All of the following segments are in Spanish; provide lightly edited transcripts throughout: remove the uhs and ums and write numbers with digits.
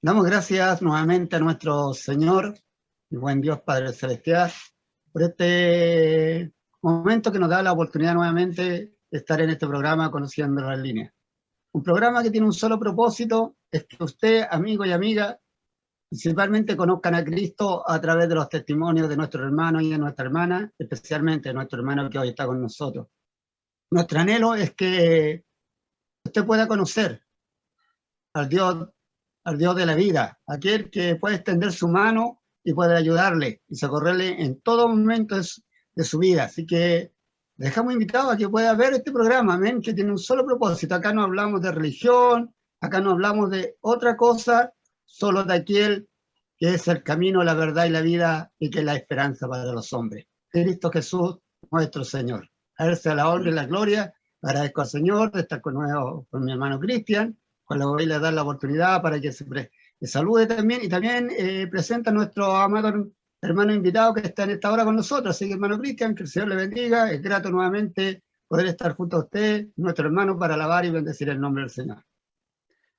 Damos gracias nuevamente a nuestro Señor y buen Dios Padre Celestial por este momento que nos da la oportunidad nuevamente de estar en este programa Conociéndolo en Línea. Un programa que tiene un solo propósito, es que usted, amigo y amiga, principalmente conozcan a Cristo a través de los testimonios de nuestros hermanos y de nuestra hermana, especialmente de nuestro hermano que hoy está con nosotros. Nuestro anhelo es que usted pueda conocer al Dios de la vida, aquel que puede extender su mano y puede ayudarle y socorrerle en todo momento de su vida. Así que dejamos invitados a que pueda ver este programa, amén, que tiene un solo propósito. Acá no hablamos de religión, acá no hablamos de otra cosa, solo de aquel que es el camino, la verdad y la vida, y que es la esperanza para los hombres. Cristo Jesús, nuestro Señor. A Él sea la honra y la gloria. Agradezco al Señor de estar con mi hermano Cristian, con la voy a dar la oportunidad para que se salude también, y también presenta a nuestro amado hermano invitado que está en esta hora con nosotros. Así que, hermano Cristian, que el Señor le bendiga. Es grato nuevamente poder estar junto a usted, nuestro hermano, para alabar y bendecir el nombre del Señor.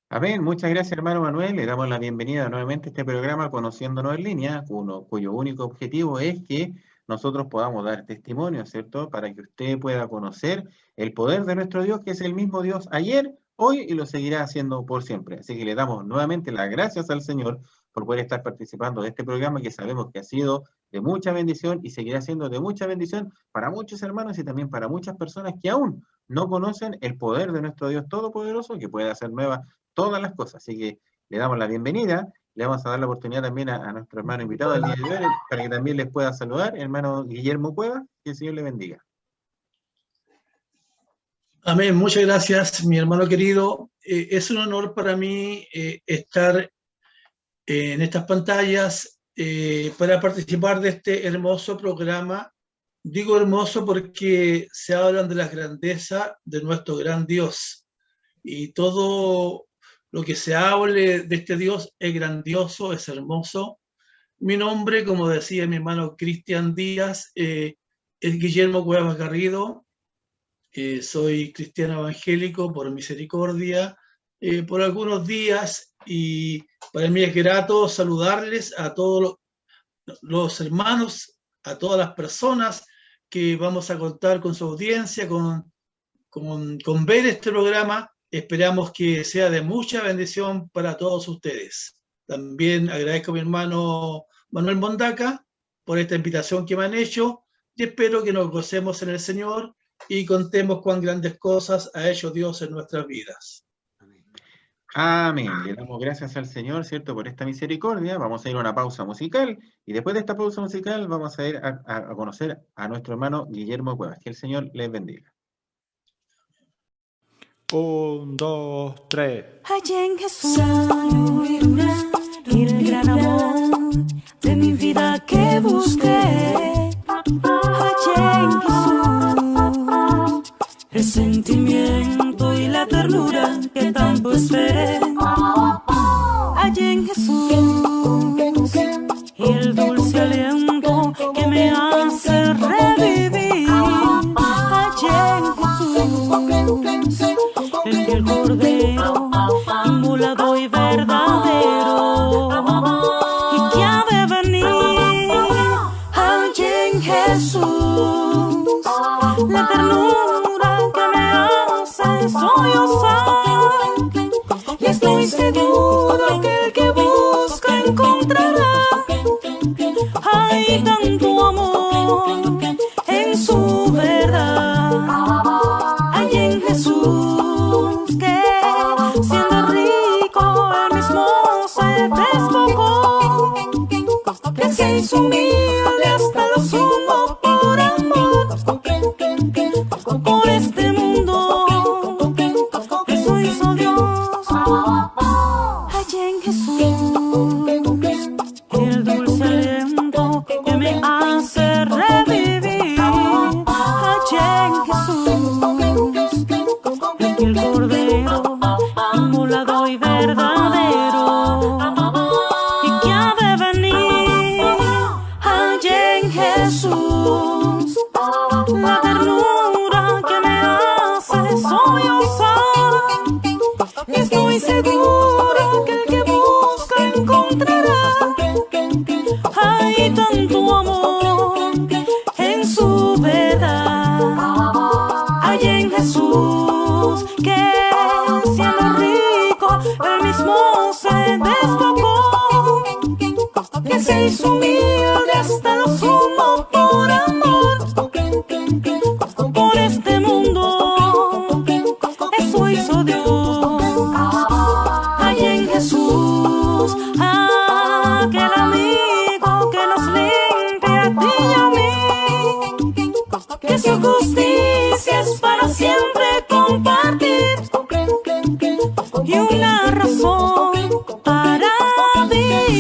Amén, muchas gracias, hermano Manuel. Le damos la bienvenida nuevamente a este programa Conociéndonos en Línea, cuyo único objetivo es que nosotros podamos dar testimonio, ¿cierto? Para que usted pueda conocer el poder de nuestro Dios, que es el mismo Dios ayer, hoy y lo seguirá haciendo por siempre. Así que le damos nuevamente las gracias al Señor por poder estar participando de este programa, que sabemos que ha sido de mucha bendición y seguirá siendo de mucha bendición para muchos hermanos y también para muchas personas que aún no conocen el poder de nuestro Dios Todopoderoso, que puede hacer nuevas todas las cosas. Así que le damos la bienvenida, le vamos a dar la oportunidad también a nuestro hermano invitado del día de hoy, para que también les pueda saludar, hermano Guillermo Cuevas, que el Señor le bendiga. Amén, muchas gracias, mi hermano querido. Es un honor para mí estar en estas pantallas para participar de este hermoso programa. Digo hermoso porque se hablan de la grandeza de nuestro gran Dios, y todo lo que se hable de este Dios es grandioso, es hermoso. Mi nombre, como decía mi hermano Cristian Díaz, es Guillermo Cuevas Garrido. Soy cristiano evangélico por misericordia por algunos días, y para mí es grato saludarles a todos los hermanos, a todas las personas que vamos a contar con su audiencia, con ver este programa. Esperamos que sea de mucha bendición para todos ustedes. También agradezco a mi hermano Manuel Mondaca por esta invitación que me han hecho, y espero que nos gocemos en el Señor y contemos cuán grandes cosas ha hecho Dios en nuestras vidas. Amén. Le damos gracias al Señor, ¿cierto?, por esta misericordia. Vamos a ir a una pausa musical, y después de esta pausa musical vamos a ir a conocer a nuestro hermano Guillermo Cuevas. Que el Señor les bendiga. 1, 2, 3. Allí en Jesús, el gran amor de mi vida que busqué. Allí en Jesús, el sentimiento y la ternura que tanto esperé. Allí en Jesús, el dulce aliento que me hace revivir. Allí en Jesús, el cordero inmolado y verdadero, y que ha de venir. Allí en Jesús, la ternura que me hace sollozar, y estoy seguro que el que busca encontrará. Hay tanto amor en su verdad. Allí en Jesús, que siendo rico él mismo se despojó, que se hizo humilde hasta lo sumo por amor por este mundo. Eso hizo Dios. Allí en Jesús, el dulce aliento que me hace revivir. justicia es para siempre compartir y una razón para vivir.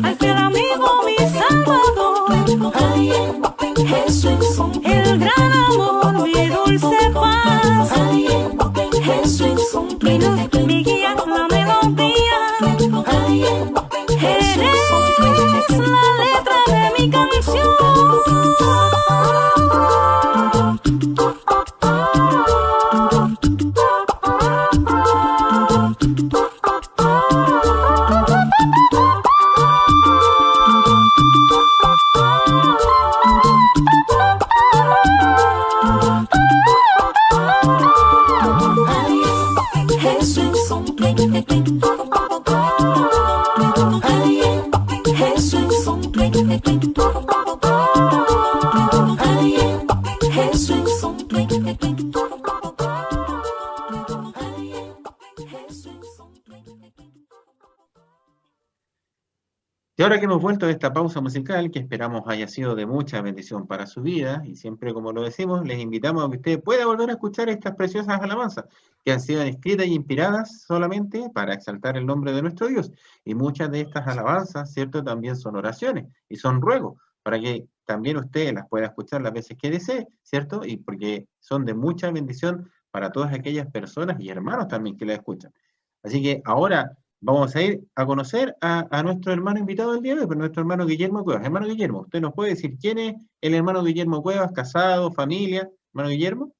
Al fiel amigo, mi Salvador, Jesús, el gran amor, mi dulce paz, Jesús, mi luz, mi guía, la melodía, eres la letra de mi canción. Y ahora que hemos vuelto de esta pausa musical, que esperamos haya sido de mucha bendición para su vida, y siempre como lo decimos, les invitamos a que usted pueda volver a escuchar estas preciosas alabanzas, que han sido escritas y inspiradas solamente para exaltar el nombre de nuestro Dios. Y muchas de estas alabanzas, ¿cierto?, también son oraciones y son ruegos, para que también usted las pueda escuchar las veces que desee, ¿cierto? Y porque son de mucha bendición para todas aquellas personas y hermanos también que la escuchan. Así que ahora vamos a ir a conocer a nuestro hermano invitado del día de hoy, pues nuestro hermano Guillermo Cuevas. Hermano Guillermo, ¿usted nos puede decir quién es el hermano Guillermo Cuevas? ¿Casado? ¿Familia? Hermano Guillermo.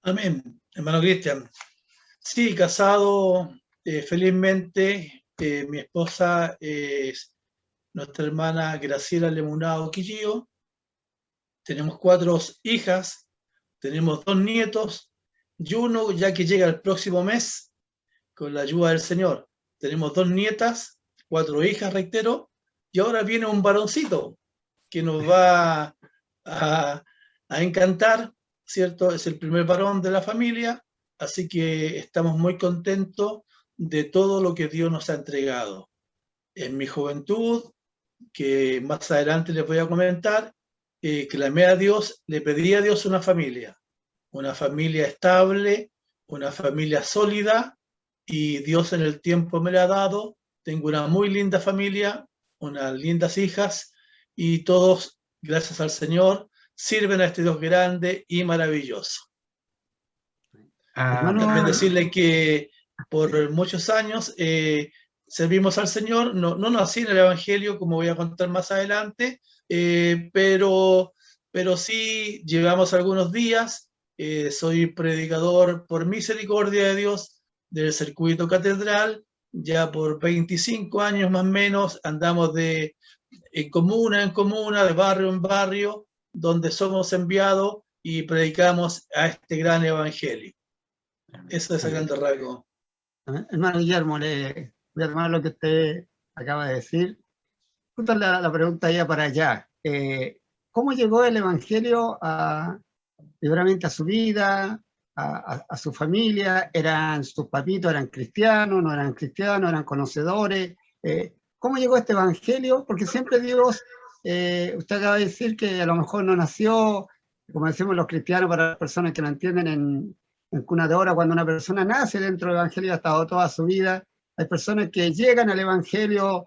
Amén, hermano Cristian. Sí, casado, felizmente. Mi esposa es nuestra hermana Graciela Lemunado Quillío. Tenemos 4 hijas, tenemos 2 nietos y uno ya que llega el próximo mes con la ayuda del Señor. Tenemos 2 nietas, 4 hijas, reitero, y ahora viene un varoncito que nos va a encantar, ¿cierto? Es el primer varón de la familia, así que estamos muy contentos de todo lo que Dios nos ha entregado. En mi juventud, que más adelante les voy a comentar, clamé a Dios, le pedí a Dios una familia estable, una familia sólida, y Dios en el tiempo me la ha dado. Tengo una muy linda familia, unas lindas hijas, y todos, gracias al Señor, sirven a este Dios grande y maravilloso. También decirle que por muchos años servimos al Señor. No nací en el Evangelio, como voy a contar más adelante, pero sí llevamos algunos días. Soy predicador por misericordia de Dios del circuito catedral, ya por 25 años más o menos andamos de comuna en comuna, de barrio en barrio, donde somos enviados y predicamos a este gran evangelio. Eso es a grandes rasgos. Hermano Guillermo, le voy a tomar lo que usted acaba de decir. Justo la pregunta ya para allá. ¿Cómo llegó el evangelio liberamente a su vida, a su familia? ¿Eran sus papitos, eran cristianos, no eran cristianos, eran conocedores? ¿Cómo llegó este evangelio? Porque siempre Dios, usted acaba de decir que a lo mejor no nació, como decimos los cristianos, para las personas que no entienden, en cuna de oro. Cuando una persona nace dentro del evangelio, ha estado toda su vida. Hay personas que llegan al evangelio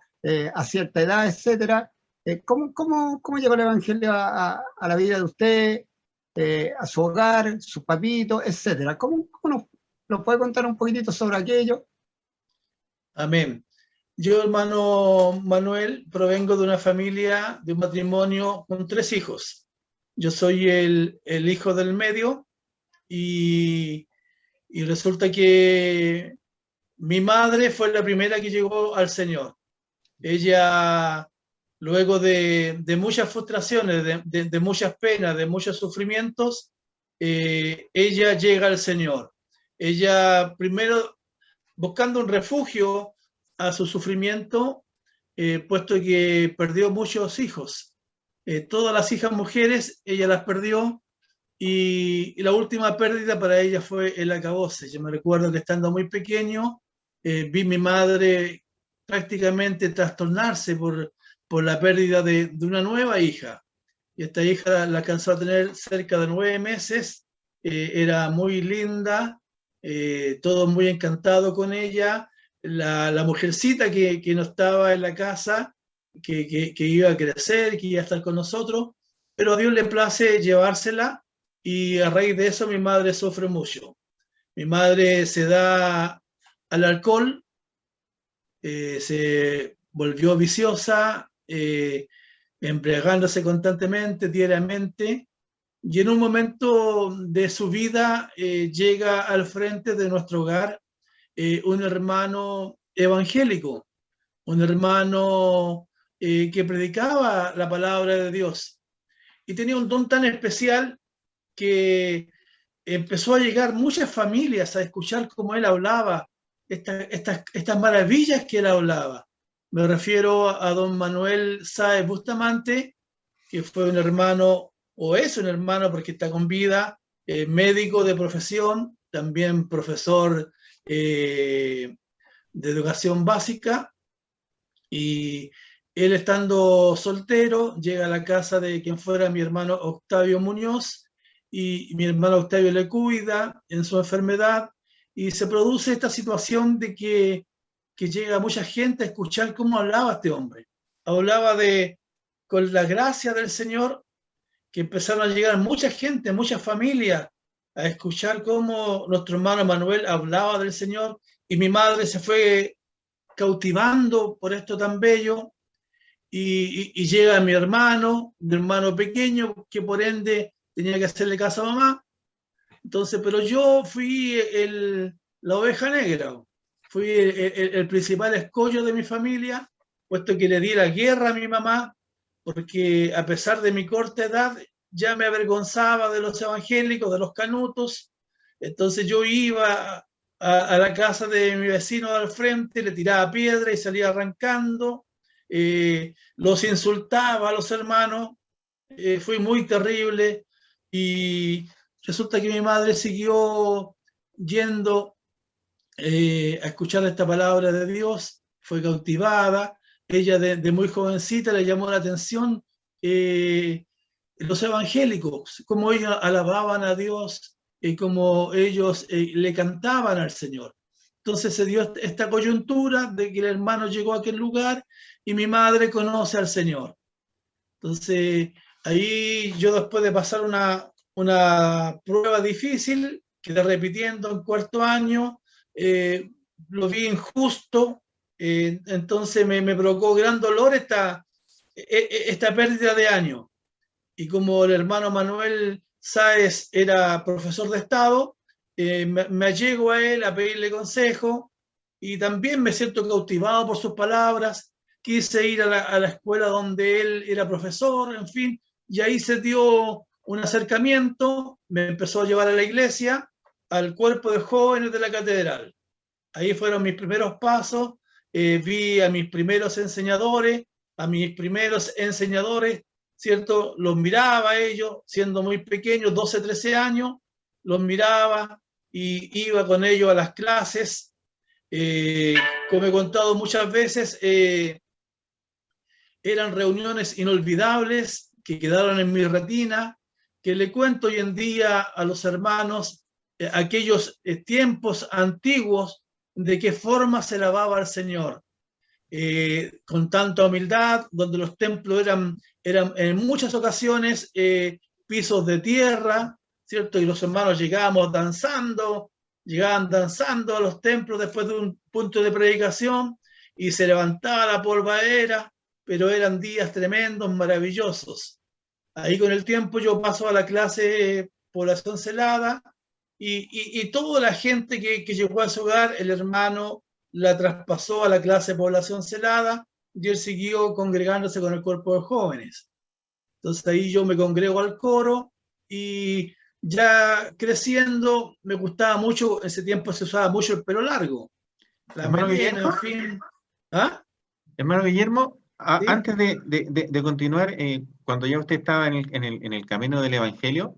a cierta edad, etcétera. ¿Cómo llegó el evangelio a la vida de usted? A su hogar, sus papitos, etcétera. ¿Cómo nos puede contar un poquitito sobre aquello? Amén. Yo, hermano Manuel, provengo de una familia, de un matrimonio con 3 hijos. Yo soy el hijo del medio y resulta que mi madre fue la primera que llegó al Señor. Ella, luego de muchas frustraciones, de muchas penas, de muchos sufrimientos, ella llega al Señor. Ella primero, buscando un refugio, a su sufrimiento, puesto que perdió muchos hijos. Todas las hijas mujeres, ella las perdió, y la última pérdida para ella fue el acabose. Yo me recuerdo que estando muy pequeño, vi a mi madre prácticamente trastornarse por la pérdida de una nueva hija. Y esta hija la alcanzó a tener cerca de 9 meses, era muy linda, todo muy encantado con ella. La mujercita que no estaba en la casa, que iba a crecer, que iba a estar con nosotros, pero a Dios le place llevársela, y a raíz de eso mi madre sufre mucho. Mi madre se da al alcohol, se volvió viciosa, embriagándose constantemente, diariamente, y en un momento de su vida llega al frente de nuestro hogar un hermano evangélico, un hermano que predicaba la palabra de Dios, y tenía un don tan especial que empezó a llegar muchas familias a escuchar cómo él hablaba, estas maravillas que él hablaba. Me refiero a don Manuel Sáez Bustamante, que fue un hermano, o es un hermano porque está con vida, médico de profesión, también profesor de educación básica, y él, estando soltero, llega a la casa de quien fuera mi hermano Octavio Muñoz, y mi hermano Octavio le cuida en su enfermedad, y se produce esta situación de que llega mucha gente a escuchar cómo hablaba este hombre. Hablaba con la gracia del Señor, que empezaron a llegar mucha gente, muchas familias, a escuchar cómo nuestro hermano Manuel hablaba del Señor, y mi madre se fue cautivando por esto tan bello, y llega mi hermano pequeño, que por ende tenía que hacerle caso a mamá. Entonces, pero yo fui la oveja negra, fui el principal escollo de mi familia, puesto que le di la guerra a mi mamá, porque a pesar de mi corta edad, ya me avergonzaba de los evangélicos, de los canutos. Entonces yo iba a la casa de mi vecino al frente, le tiraba piedra y salía arrancando, los insultaba a los hermanos, fui muy terrible, y resulta que mi madre siguió yendo a escuchar esta palabra de Dios, fue cautivada. Ella de muy jovencita le llamó la atención los evangélicos, cómo ellos alababan a Dios y cómo ellos le cantaban al Señor. Entonces se dio esta coyuntura de que el hermano llegó a aquel lugar y mi madre conoce al Señor. Entonces ahí yo, después de pasar una prueba difícil, quedé repitiendo en 4º año, lo vi injusto, entonces me provocó gran dolor esta pérdida de año. Y como el hermano Manuel Sáez era profesor de Estado, me allego a él a pedirle consejo, y también me siento cautivado por sus palabras. Quise ir a la escuela donde él era profesor, en fin, y ahí se dio un acercamiento, me empezó a llevar a la iglesia, al cuerpo de jóvenes de la catedral. Ahí fueron mis primeros pasos, vi a mis primeros enseñadores, ¿cierto? Los miraba a ellos, siendo muy pequeños, 12, 13 años, los miraba y iba con ellos a las clases. Como he contado muchas veces, eran reuniones inolvidables que quedaron en mi retina, que le cuento hoy en día a los hermanos aquellos tiempos antiguos, de qué forma se alababa al Señor, con tanta humildad, donde los templos eran en muchas ocasiones pisos de tierra, ¿cierto? Y los hermanos llegaban danzando a los templos después de un punto de predicación, y se levantaba la polvadera, pero eran días tremendos, maravillosos. Ahí con el tiempo yo paso a la clase población celada, y toda la gente que llegó a su hogar, el hermano la traspasó a la clase población celada, y él siguió congregándose con el cuerpo de jóvenes. Entonces ahí yo me congrego al coro, y ya creciendo me gustaba mucho, ese tiempo se usaba mucho el pelo largo, la melena, en fin. ¿Ah? Hermano Guillermo, ¿Sí? antes de continuar, cuando ya usted estaba en el camino del Evangelio,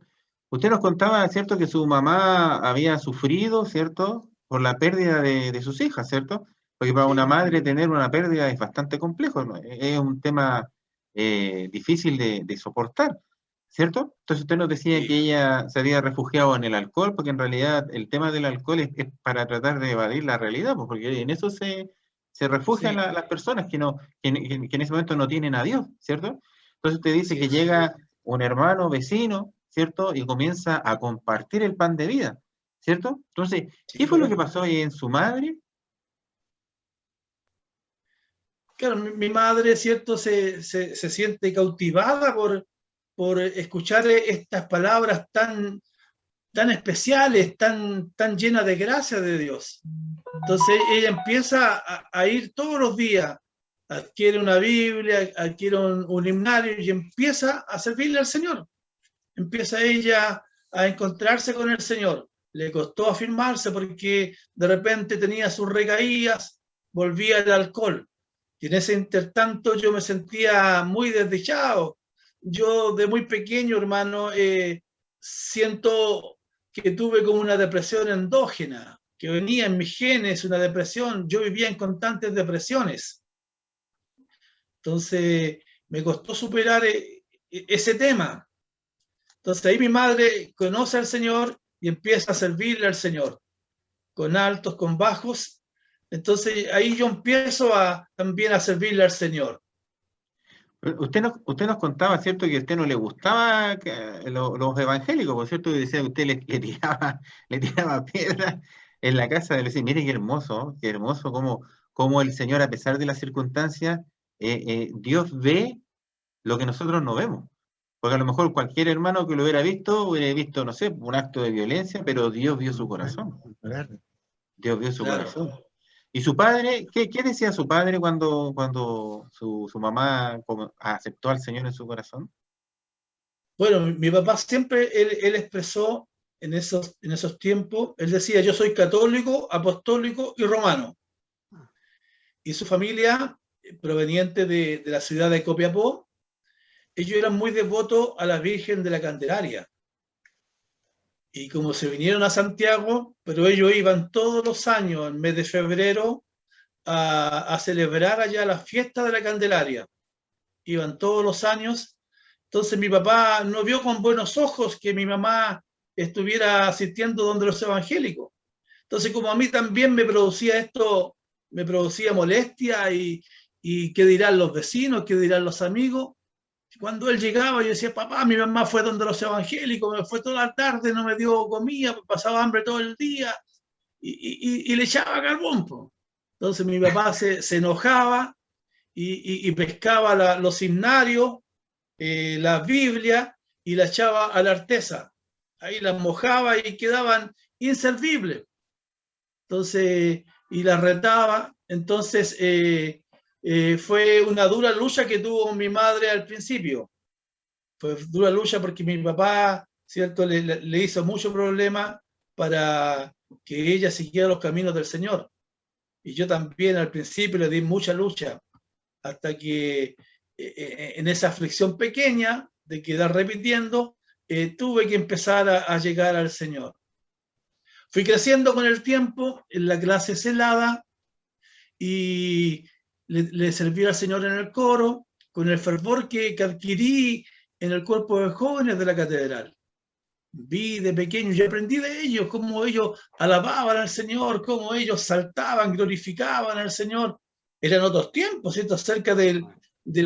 usted nos contaba, ¿cierto?, que su mamá había sufrido, ¿cierto?, por la pérdida de sus hijas, ¿cierto? Porque para una Sí, madre tener una pérdida es bastante complejo, ¿no? Es un tema difícil de soportar, ¿cierto? Entonces usted nos decía que sí, ella se había refugiado en el alcohol, porque en realidad el tema del alcohol es para tratar de evadir la realidad, pues, porque en eso se refugian sí, las personas que en ese momento no tienen a Dios, ¿cierto? Entonces usted dice así que es. llega un hermano vecino, ¿cierto? Y comienza a compartir el pan de vida, ¿cierto? Entonces, ¿qué Sí, fue lo que correcto. pasó ahí en su madre? Claro, mi madre, ¿cierto?, se siente cautivada por escuchar estas palabras tan especiales, tan llenas de gracia de Dios. Entonces ella empieza a ir todos los días, adquiere una Biblia, adquiere un himnario y empieza a servirle al Señor. Empieza ella a encontrarse con el Señor. Le costó afirmarse porque de repente tenía sus recaídas, volvía al alcohol. Y en ese intertanto yo me sentía muy desdichado. Yo de muy pequeño, hermano, siento que tuve como una depresión endógena, que venía en mis genes, una depresión. Yo vivía en constantes depresiones. Entonces me costó superar ese tema. Entonces ahí mi madre conoce al Señor y empieza a servirle al Señor, con altos, con bajos. Entonces ahí yo empiezo también a servirle al Señor. Usted nos contaba, ¿cierto?, que a usted no le gustaba los evangélicos, por cierto, que decía que usted le tiraba piedras en la casa de vecino. Mire qué hermoso cómo el Señor, a pesar de las circunstancias, Dios ve lo que nosotros no vemos. Porque a lo mejor cualquier hermano que lo hubiera visto, no sé, un acto de violencia, pero Dios vio su corazón. Dios vio su Claro. corazón. ¿Y su padre? ¿Qué decía su padre cuando su mamá aceptó al Señor en su corazón? Bueno, mi papá siempre, él expresó en esos tiempos, él decía, yo soy católico, apostólico y romano. Y su familia, proveniente de la ciudad de Copiapó, ellos eran muy devotos a la Virgen de la Candelaria. Y como se vinieron a Santiago, pero ellos iban todos los años, en mes de febrero, a celebrar allá la fiesta de la Candelaria. Iban todos los años. Entonces mi papá no vio con buenos ojos que mi mamá estuviera asistiendo donde los evangélicos. Entonces como a mí también me producía esto, me producía molestia y qué dirán los vecinos, qué dirán los amigos. Cuando él llegaba, yo decía, papá, mi mamá fue donde los evangélicos, me fue toda la tarde, no me dio comida, pasaba hambre todo el día y le echaba carbón. Po. Entonces mi papá se enojaba y pescaba los himnarios, la Biblia y la echaba a la artesa. Ahí las mojaba y quedaban inservibles. Entonces, y las retaba. Entonces, fue una dura lucha que tuvo mi madre al principio. Fue dura lucha porque mi papá, ¿cierto?, le hizo mucho problema para que ella siguiera los caminos del Señor. Y yo también al principio le di mucha lucha hasta que en esa aflicción pequeña de quedar repitiendo, tuve que empezar a llegar al Señor. Fui creciendo con el tiempo en la clase celada y le serví al Señor en el coro con el fervor que adquirí en el cuerpo de jóvenes de la catedral. Vi de pequeño y aprendí de ellos cómo ellos alababan al Señor, cómo ellos saltaban, glorificaban al Señor. Eran otros tiempos, ¿cierto? Cerca del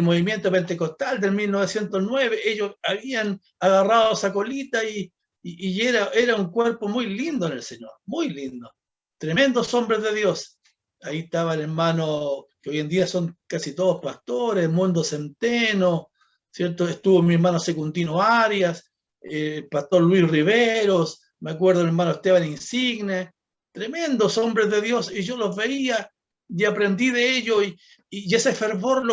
movimiento pentecostal del 1909, ellos habían agarrado esa colita y era un cuerpo muy lindo en el Señor, muy lindo. Tremendos hombres de Dios. Ahí estaba el hermano, que hoy en día son casi todos pastores, Mundo Centeno, ¿cierto? Estuvo mi hermano Secundino Arias, el pastor Luis Riveros, me acuerdo del hermano Esteban Insigne, tremendos hombres de Dios, y yo los veía y aprendí de ellos, y ese fervor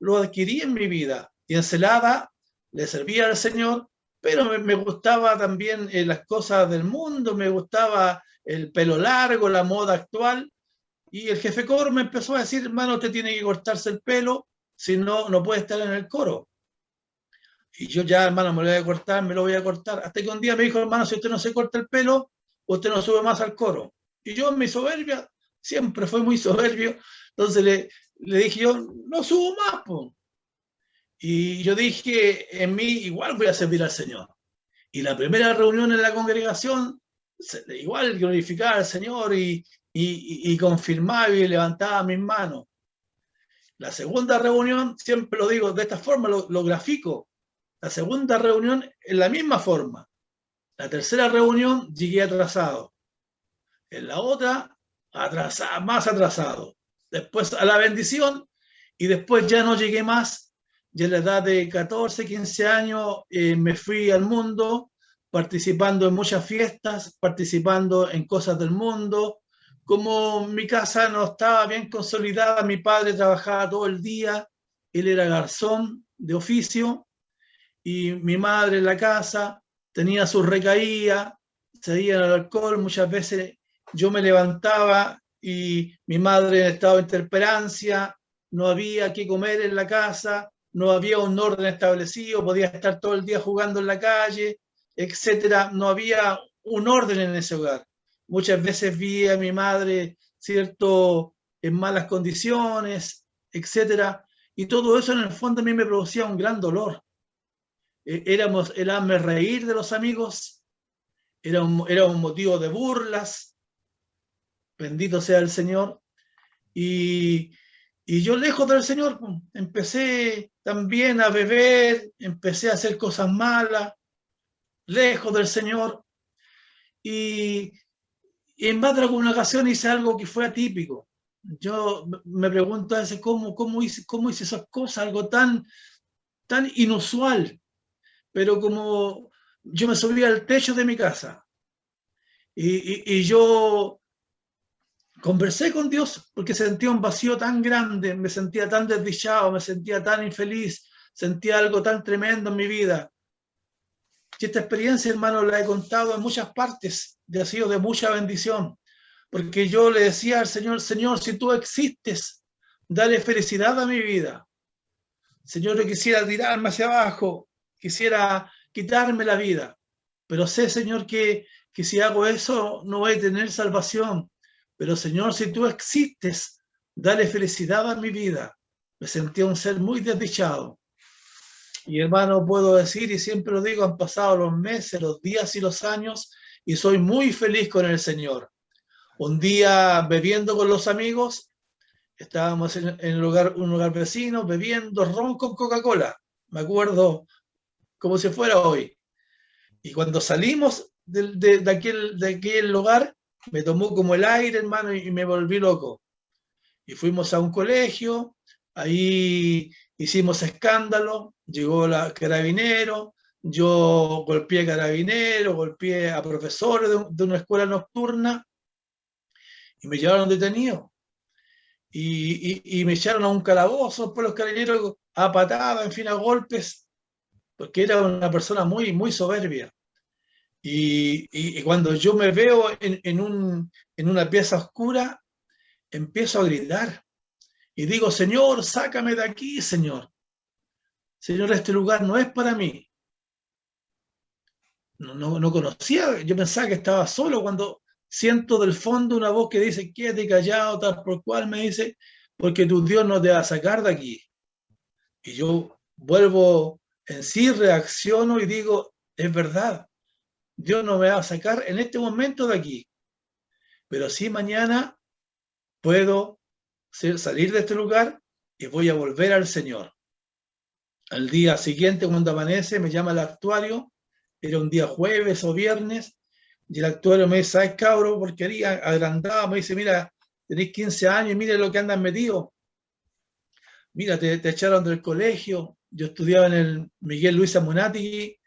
lo adquirí en mi vida. Y en Celada le servía al Señor, pero me gustaba también las cosas del mundo, me gustaba el pelo largo, la moda actual, Y el jefe coro me empezó a decir, hermano, usted tiene que cortarse el pelo, si no, no puede estar en el coro. Y yo ya, hermano, me lo voy a cortar, me lo voy a cortar. Hasta que un día me dijo, hermano, si usted no se corta el pelo, usted no sube más al coro. Y yo en mi soberbia, siempre fue muy soberbio, entonces le dije yo, no subo más, po. Y yo dije, en mí igual voy a servir al Señor. Y la primera reunión en la congregación, igual glorificaba al Señor y confirmaba y levantaba mis manos. La segunda reunión, siempre lo digo de esta forma, lo grafico. La segunda reunión en la misma forma. La tercera reunión llegué atrasado. En la otra, atrasado, más atrasado. Después a la bendición y después ya no llegué más. Ya a la edad de 14, 15 años me fui al mundo, participando en muchas fiestas, participando en cosas del mundo. Como mi casa no estaba bien consolidada, mi padre trabajaba todo el día, él era garzón de oficio, y mi madre en la casa tenía sus recaídas, se iba al alcohol, muchas veces yo me levantaba y mi madre en estado de intemperancia, no había qué comer en la casa, no había un orden establecido, podía estar todo el día jugando en la calle, etcétera, no había un orden en ese hogar. Muchas veces vi a mi madre, cierto, en malas condiciones, etcétera, y todo eso en el fondo a mí me producía un gran dolor. Éramos el hazme reír de los amigos, era un motivo de burlas, bendito sea el Señor, y yo lejos del Señor, empecé también a beber, empecé a hacer cosas malas, lejos del Señor, y en más de alguna ocasión hice algo que fue atípico. Yo me pregunto a veces cómo hice esas cosas, algo tan inusual, pero como yo me subí al techo de mi casa y yo conversé con Dios porque sentía un vacío tan grande, me sentía tan desdichado, me sentía tan infeliz, sentía algo tan tremendo en mi vida. Y esta experiencia, hermano, la he contado en muchas partes y ha sido de mucha bendición, porque yo le decía al Señor, Señor, si tú existes, dale felicidad a mi vida. Señor, yo quisiera tirarme hacia abajo, quisiera quitarme la vida, pero sé, Señor, que si hago eso no voy a tener salvación. Pero, Señor, si tú existes, dale felicidad a mi vida. Me sentía un ser muy desdichado. Y, hermano, puedo decir, y siempre lo digo, han pasado los meses, los días y los años, y soy muy feliz con el Señor. Un día, bebiendo con los amigos, estábamos en un lugar vecino, bebiendo ron con Coca-Cola. Me acuerdo como si fuera hoy. Y cuando salimos de aquel lugar, me tomó como el aire, hermano, y me volví loco. Y fuimos a un colegio, ahí hicimos escándalo, llegó el carabinero, yo golpeé a carabineros, golpeé a profesores de una escuela nocturna, y me llevaron detenido. Y me echaron a un calabozo por los carabineros, a patadas, en fin, a golpes, porque era una persona muy, muy soberbia. Y cuando yo me veo en una pieza oscura, empiezo a gritar y digo, Señor, sácame de aquí, Señor. Señor, este lugar no es para mí. No conocía, yo pensaba que estaba solo cuando siento del fondo una voz que dice, quédate callado, tal por cual, me dice, porque tu Dios no te va a sacar de aquí. Y yo vuelvo en sí, reacciono y digo, es verdad, Dios no me va a sacar en este momento de aquí, pero sí mañana puedo salir de este lugar y voy a volver al Señor. Al día siguiente, cuando amanece, me llama el actuario, era un día jueves o viernes, y el actuario me dice, ¿sabes, cabro? Porquería, agrandado, me dice, mira, tenés 15 años y mira lo que andan metido. Mira, te echaron del colegio, yo estudiaba en el Miguel Luis Amunátegui,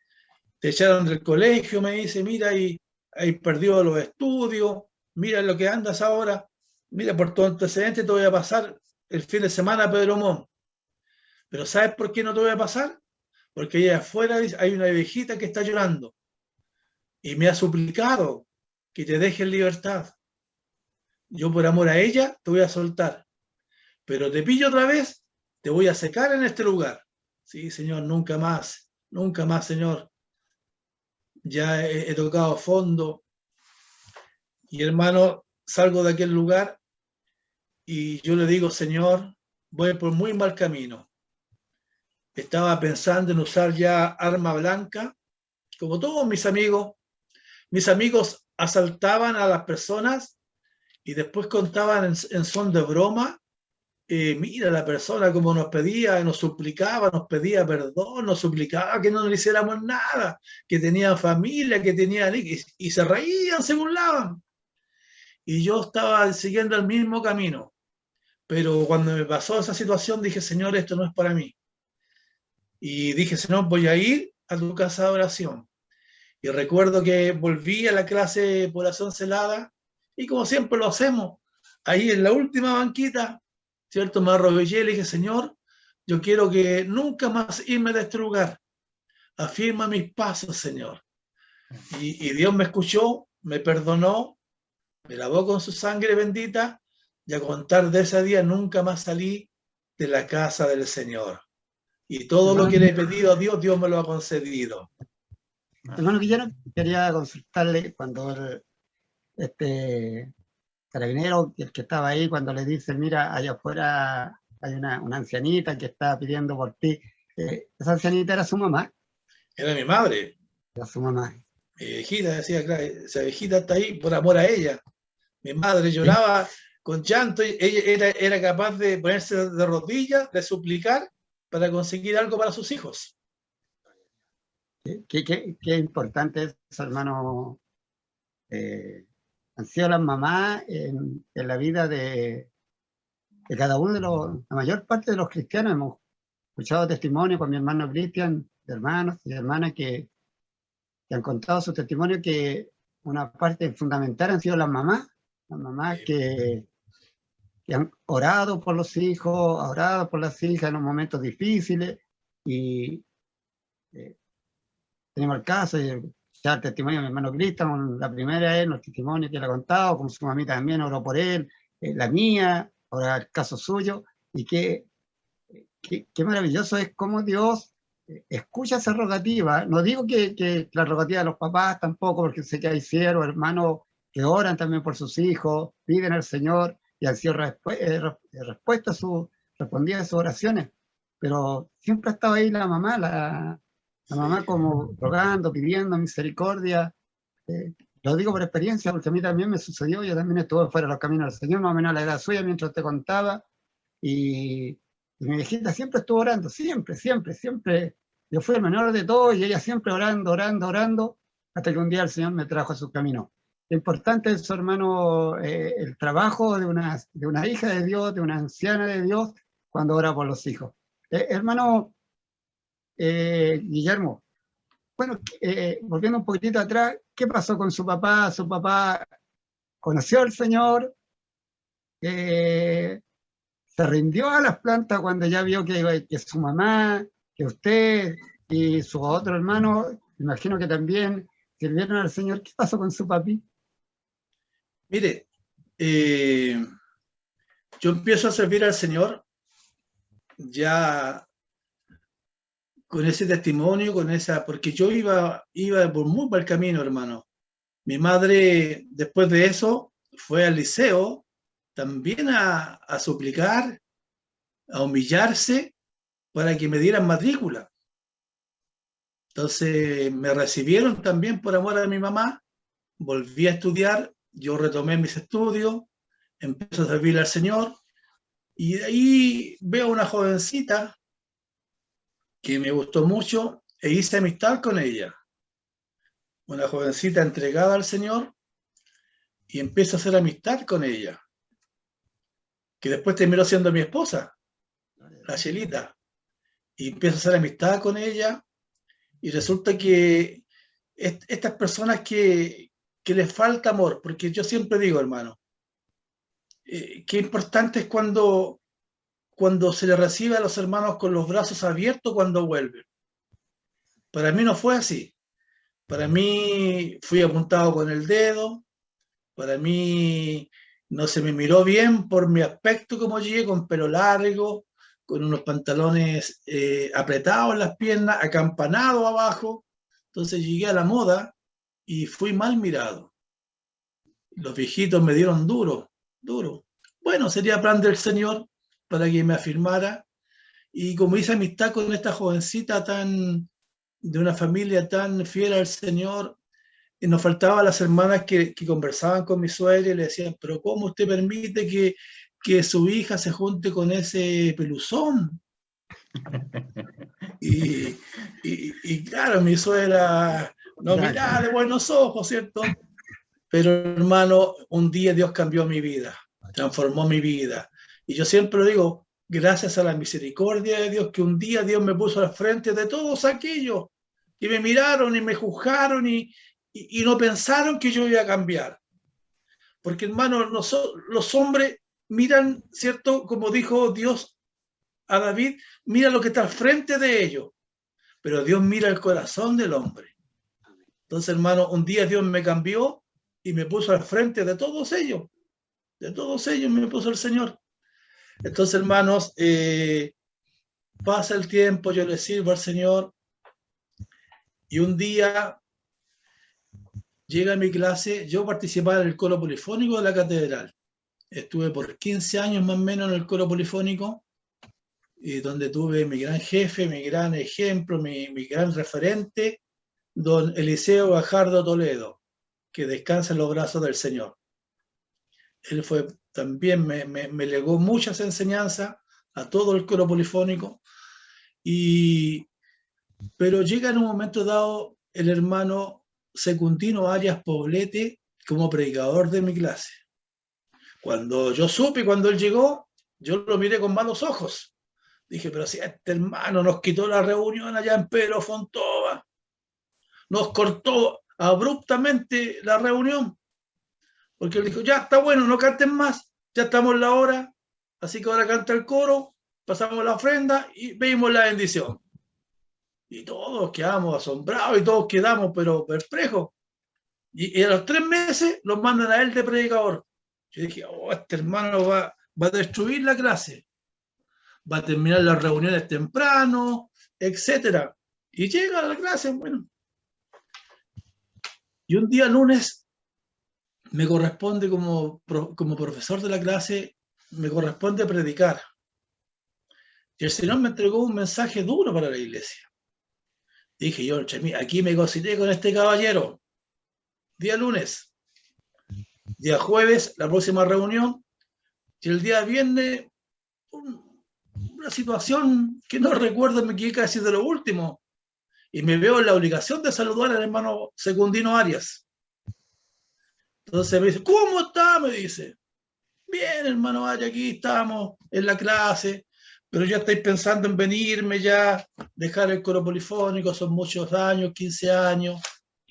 te echaron del colegio, me dice, mira, y ahí perdió los estudios, mira lo que andas ahora, mira, por tu antecedente te voy a pasar el fin de semana a Pedro Montt. Pero ¿sabes por qué no te voy a pasar? Porque allá afuera hay una viejita que está llorando y me ha suplicado que te deje en libertad. yo por amor a ella te voy a soltar, pero te pillo otra vez, te voy a secar en este lugar. Sí, Señor, nunca más, Señor. Ya he tocado fondo. Y hermano, salgo de aquel lugar y yo le digo, Señor, voy por muy mal camino. Estaba pensando en usar ya arma blanca, como todos mis amigos. Mis amigos asaltaban a las personas y después contaban en son de broma, mira la persona como nos pedía, nos suplicaba, nos pedía perdón, nos suplicaba que no le hiciéramos nada, que tenía familia, que tenía... Y se reían, se burlaban. Y yo estaba siguiendo el mismo camino. Pero cuando me pasó esa situación dije, Señor, esto no es para mí. Y dije, Señor, voy a ir a tu casa de oración. Y recuerdo que volví a la clase por oración celada y como siempre lo hacemos, ahí en la última banquita, ¿cierto? Me arrodillé y le dije, Señor, yo quiero que nunca más irme de este lugar. Afirma mis pasos, Señor. Y Dios me escuchó, me perdonó, me lavó con su sangre bendita y a contar de ese día nunca más salí de la casa del Señor. Y todo lo que le he pedido a Dios, Dios me lo ha concedido. Hermano Guillermo, quería consultarle cuando este carabinero, el que estaba ahí, cuando le dice, mira, allá afuera hay una ancianita que está pidiendo por ti. Esa ancianita era su mamá. Era mi madre. Era su mamá. Mi viejita decía, claro, esa viejita está ahí por amor a ella. Mi madre lloraba con llanto y ella era capaz de ponerse de rodillas, de suplicar para conseguir algo para sus hijos. Qué importante es eso, hermano. Han sido las mamás en la vida de cada uno la mayor parte de los cristianos. Hemos escuchado testimonios con mi hermano Cristian, de hermanos y hermanas que han contado su testimonio, que una parte fundamental han sido las mamás que han orado por los hijos, orado por las hijas en los momentos difíciles, y tenemos el caso de ya el testimonio de mi hermano Cristian, la primera es los testimonios que él ha contado, como su mamita también oró por él, la mía, ahora el caso suyo, y qué maravilloso es cómo Dios escucha esa rogativa. No digo que la rogativa de los papás tampoco, porque sé que hay siervos, hermanos que oran también por sus hijos, piden al Señor y han sido respuesta respondida a sus oraciones, pero siempre ha estado ahí la mamá, la mamá como rogando, pidiendo misericordia. Lo digo por experiencia, porque a mí también me sucedió. Yo también estuve fuera de los caminos del Señor, más o menos a la edad suya, mientras te contaba. Y mi viejita siempre estuvo orando, siempre. Yo fui el menor de todos y ella siempre orando, hasta que un día el Señor me trajo a su camino. Lo importante es, hermano, el trabajo de una hija de Dios, de una anciana de Dios, cuando ora por los hijos. Hermano Guillermo, bueno, volviendo un poquitito atrás, ¿qué pasó con su papá? ¿Su papá conoció al Señor? ¿Se rindió a las plantas cuando ya vio que su mamá, que usted y su otro hermano, imagino que también sirvieron al Señor? ¿Qué pasó con su papi? Mire, yo empiezo a servir al Señor ya con ese testimonio, porque yo iba por muy mal camino, hermano. Mi madre, después de eso, fue al liceo también a suplicar, a humillarse para que me dieran matrícula. Entonces me recibieron también por amor a mi mamá, volví a estudiar, yo retomé mis estudios, empecé a servir al Señor, y de ahí veo una jovencita que me gustó mucho e hice amistad con ella. Una jovencita entregada al Señor, y empiezo a hacer amistad con ella, que después terminó siendo mi esposa, la Chelita. Y empiezo a hacer amistad con ella, y resulta que estas personas que les falta amor, porque yo siempre digo, hermano, qué importante es cuando se les recibe a los hermanos con los brazos abiertos cuando vuelven. Para mí no fue así. Para mí fui apuntado con el dedo, para mí no se me miró bien por mi aspecto como llegué, con pelo largo, con unos pantalones apretados en las piernas, acampanados abajo. Entonces llegué a la moda y fui mal mirado. Los viejitos me dieron duro. Bueno, sería plan del Señor para que me afirmara. Y como hice amistad con esta jovencita de una familia tan fiel al Señor, y nos faltaban las hermanas que conversaban con mi suegra y le decían, pero ¿cómo usted permite que su hija se junte con ese peluzón? Y claro, mi suegra no miraba de buenos ojos, ¿cierto? Pero hermano, un día Dios cambió mi vida, transformó mi vida. Y yo siempre digo, gracias a la misericordia de Dios, que un día Dios me puso al frente de todos aquellos que me miraron y me juzgaron y no pensaron que yo iba a cambiar. Porque hermano, los hombres miran, ¿cierto? Como dijo Dios a David, mira lo que está al frente de ellos. Pero Dios mira el corazón del hombre. Entonces, hermano, un día Dios me cambió y me puso al frente de todos ellos. De todos ellos me puso el Señor. Entonces, hermanos, pasa el tiempo, yo le sirvo al Señor. Y un día llega a mi clase, yo participaba en el coro polifónico de la catedral. Estuve por 15 años más o menos en el coro polifónico, y donde tuve mi gran jefe, mi gran ejemplo, mi gran referente, don Eliseo Gajardo Toledo, que descansa en los brazos del Señor. Él fue también, me legó muchas enseñanzas a todo el coro polifónico, pero llega en un momento dado el hermano Secundino Arias Poblete como predicador de mi clase. Cuando yo supe, cuando él llegó, yo lo miré con malos ojos. Dije, pero si este hermano nos quitó la reunión allá en Pedro Fontova, nos cortó abruptamente la reunión, porque él dijo, ya está bueno, no canten más, ya estamos en la hora, así que ahora canta el coro, pasamos la ofrenda y pedimos la bendición. Y todos quedamos asombrados y todos quedamos, pero perplejos. Y a los 3 meses los mandan a él de predicador. Yo dije, oh, este hermano va a destruir la clase, va a terminar las reuniones temprano, etc. Y llega a la clase, bueno. Y un día lunes me corresponde como profesor de la clase, me corresponde predicar. Y el Señor me entregó un mensaje duro para la iglesia. Dije yo, aquí me cocité con este caballero. Día lunes. Día jueves, la próxima reunión. Y el día viernes, una situación que no recuerdo, me quedé casi de lo último. Y me veo en la obligación de saludar al hermano Secundino Arias. Entonces me dice, ¿cómo está? Me dice. Bien, hermano Arias, aquí estamos en la clase. Pero ya estáis pensando en venirme ya, dejar el coro polifónico, son muchos años, 15 años,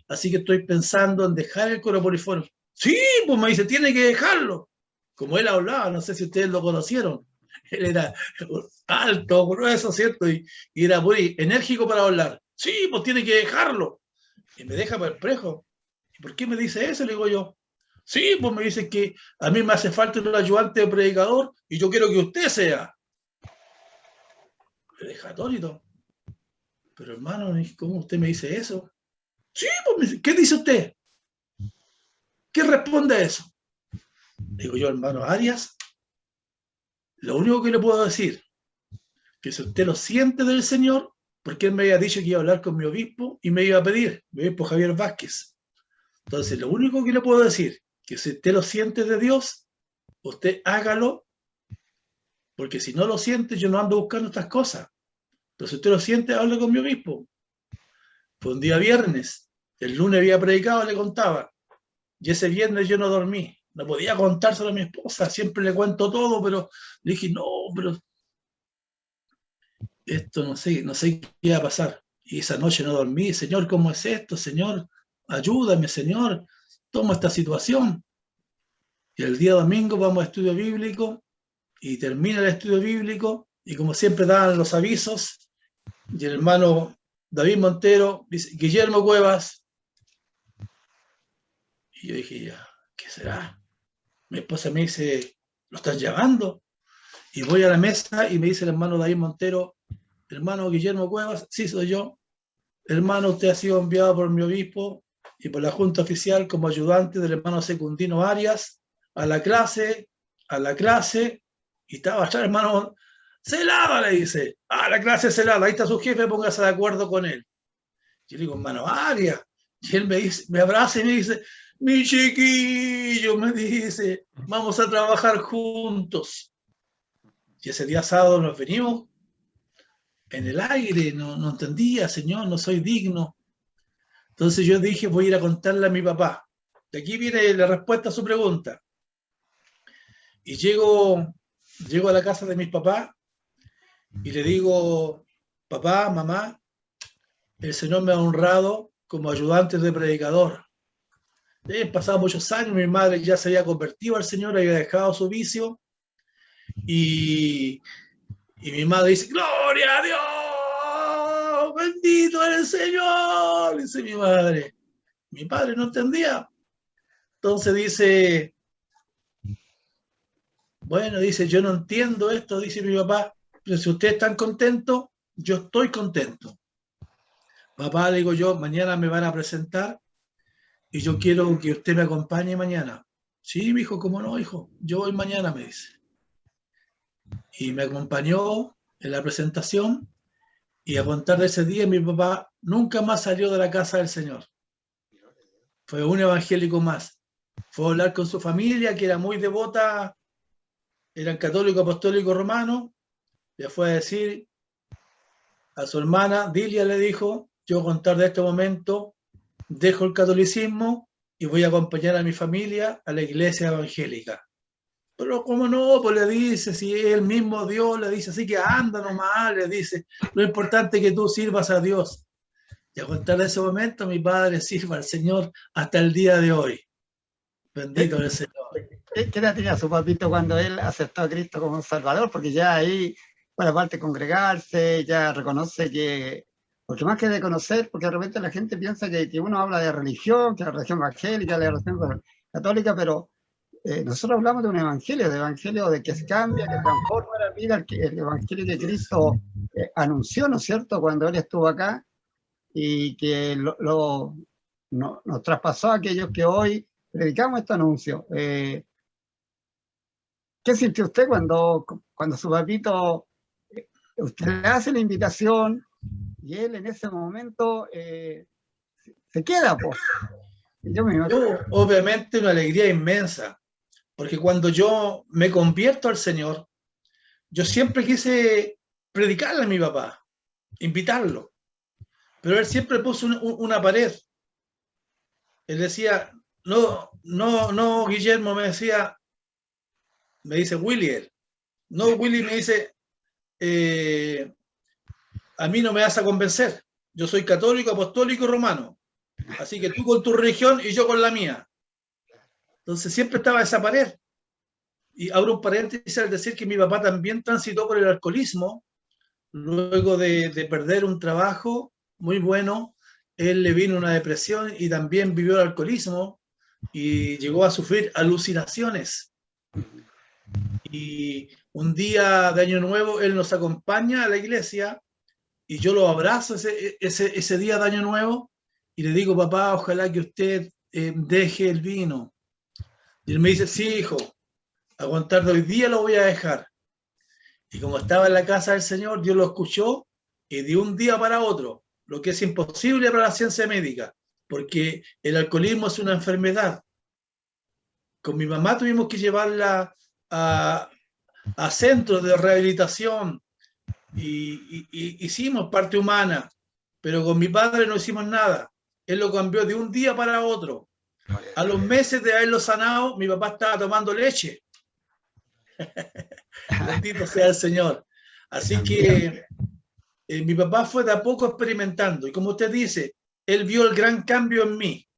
así que estoy pensando en dejar el coro polifónico. Sí, pues me dice, tiene que dejarlo. Como él hablaba, no sé si ustedes lo conocieron, él era alto, grueso, ¿cierto? Y era muy enérgico para hablar. Sí, pues tiene que dejarlo. Y me deja perplejo. ¿Y por qué me dice eso? Le digo yo. Sí, pues me dice que a mí me hace falta un ayudante de predicador y yo quiero que usted sea. Me deja atónito. Pero hermano, ¿cómo usted me dice eso? Sí, pues, ¿qué dice usted? ¿Qué responde a eso? Digo yo, hermano Arias, lo único que le puedo decir, que si usted lo siente del Señor, porque él me había dicho que iba a hablar con mi obispo y me iba a pedir, mi obispo Javier Vázquez. Entonces, lo único que le puedo decir, que si usted lo siente de Dios, usted hágalo, porque si no lo siente, yo no ando buscando estas cosas. Pero si usted lo siente, hable con mi obispo. Fue un día viernes, el lunes había predicado, le contaba, y ese viernes yo no dormí, no podía contárselo a mi esposa, siempre le cuento todo, pero le dije, no, pero esto no sé qué iba a pasar. Y esa noche no dormí, Señor, ¿cómo es esto? Señor, ayúdame, Señor, toma esta situación. Y el día domingo vamos a estudio bíblico, y termina el estudio bíblico, y como siempre daban los avisos, y el hermano David Montero dice, Guillermo Cuevas. Y yo dije, ya, ¿qué será? Mi esposa me dice, ¿lo estás llamando? Y voy a la mesa y me dice el hermano David Montero, hermano Guillermo Cuevas, sí soy yo. Hermano, usted ha sido enviado por mi obispo y por la Junta Oficial como ayudante del hermano Secundino Arias a la clase, y estaba allá el hermano, celada, le dice, la clase celada, ahí está su jefe, póngase de acuerdo con él. Yo le digo, hermano Arias, y él me dice, me abraza y me dice, mi chiquillo, me dice, vamos a trabajar juntos. Y ese día sábado nos venimos en el aire, no entendía, Señor, no soy digno. Entonces yo dije, voy a ir a contarle a mi papá. De aquí viene la respuesta a su pregunta. Y llego a la casa de mis papás y le digo, papá, mamá, el Señor me ha honrado como ayudante de predicador. Han pasado muchos años, mi madre ya se había convertido al Señor, había dejado su vicio, y mi madre dice, ¡gloria a Dios! ¡Bendito es el Señor! Dice mi madre. Mi padre no entendía. Entonces dice, bueno, dice, yo no entiendo esto, dice mi papá, pero si ustedes están contentos, yo estoy contento. Papá, le digo yo, mañana me van a presentar y yo quiero que usted me acompañe mañana. Sí, mi hijo, ¿cómo no, hijo? Yo voy mañana, me dice. Y me acompañó en la presentación, y a contar de ese día mi papá nunca más salió de la casa del Señor. Fue un evangélico más. Fue a hablar con su familia, que era muy devota, eran católico, apostólico, romano. Le fue a decir a su hermana, Dilia, le dijo, yo a contar de este momento dejo el catolicismo y voy a acompañar a mi familia a la iglesia evangélica. Pero cómo no, pues le dice, si es el mismo Dios, le dice, así que anda nomás, le dice, lo importante es que tú sirvas a Dios. Y a contar de ese momento, mi padre sirva al Señor hasta el día de hoy. Bendito el Señor. ¿Qué edad tenía su papito cuando él aceptó a Cristo como Salvador? Porque ya ahí, bueno, aparte de congregarse, ya reconoce que, porque más que de conocer, porque de repente la gente piensa que uno habla de religión, que la religión evangélica, la religión católica, pero nosotros hablamos de un evangelio de que cambia, que transforma la vida, el evangelio que Cristo anunció, ¿no es cierto?, cuando Él estuvo acá, y que nos traspasó a aquellos que hoy predicamos este anuncio. ¿Qué sintió usted cuando su papito, usted le hace la invitación y él en ese momento se queda, pues? Yo, obviamente, una alegría inmensa. Porque cuando yo me convierto al Señor, yo siempre quise predicarle a mi papá, invitarlo. Pero él siempre puso una pared. Él decía, no, Guillermo, me dice William. No, Willy me dice, a mí no me vas a convencer. Yo soy católico, apostólico y romano. Así que tú con tu religión y yo con la mía. Entonces siempre estaba esa pared. Y abro un paréntesis al decir que mi papá también transitó por el alcoholismo. Luego de perder un trabajo muy bueno, él le vino una depresión y también vivió el alcoholismo y llegó a sufrir alucinaciones. Y un día de Año Nuevo él nos acompaña a la iglesia y yo lo abrazo ese día de Año Nuevo y le digo, papá, ojalá que usted deje el vino. Y él me dice, sí, hijo, a contar de hoy día lo voy a dejar. Y como estaba en la casa del Señor, Dios lo escuchó y de un día para otro, lo que es imposible para la ciencia médica, porque el alcoholismo es una enfermedad. Con mi mamá tuvimos que llevarla a centros de rehabilitación y hicimos parte humana, pero con mi padre no hicimos nada. Él lo cambió de un día para otro. A los meses de haberlo sanado, mi papá estaba tomando leche. Bendito sea el Señor. Así que mi papá fue de a poco experimentando. Y como usted dice, él vio el gran cambio en mí.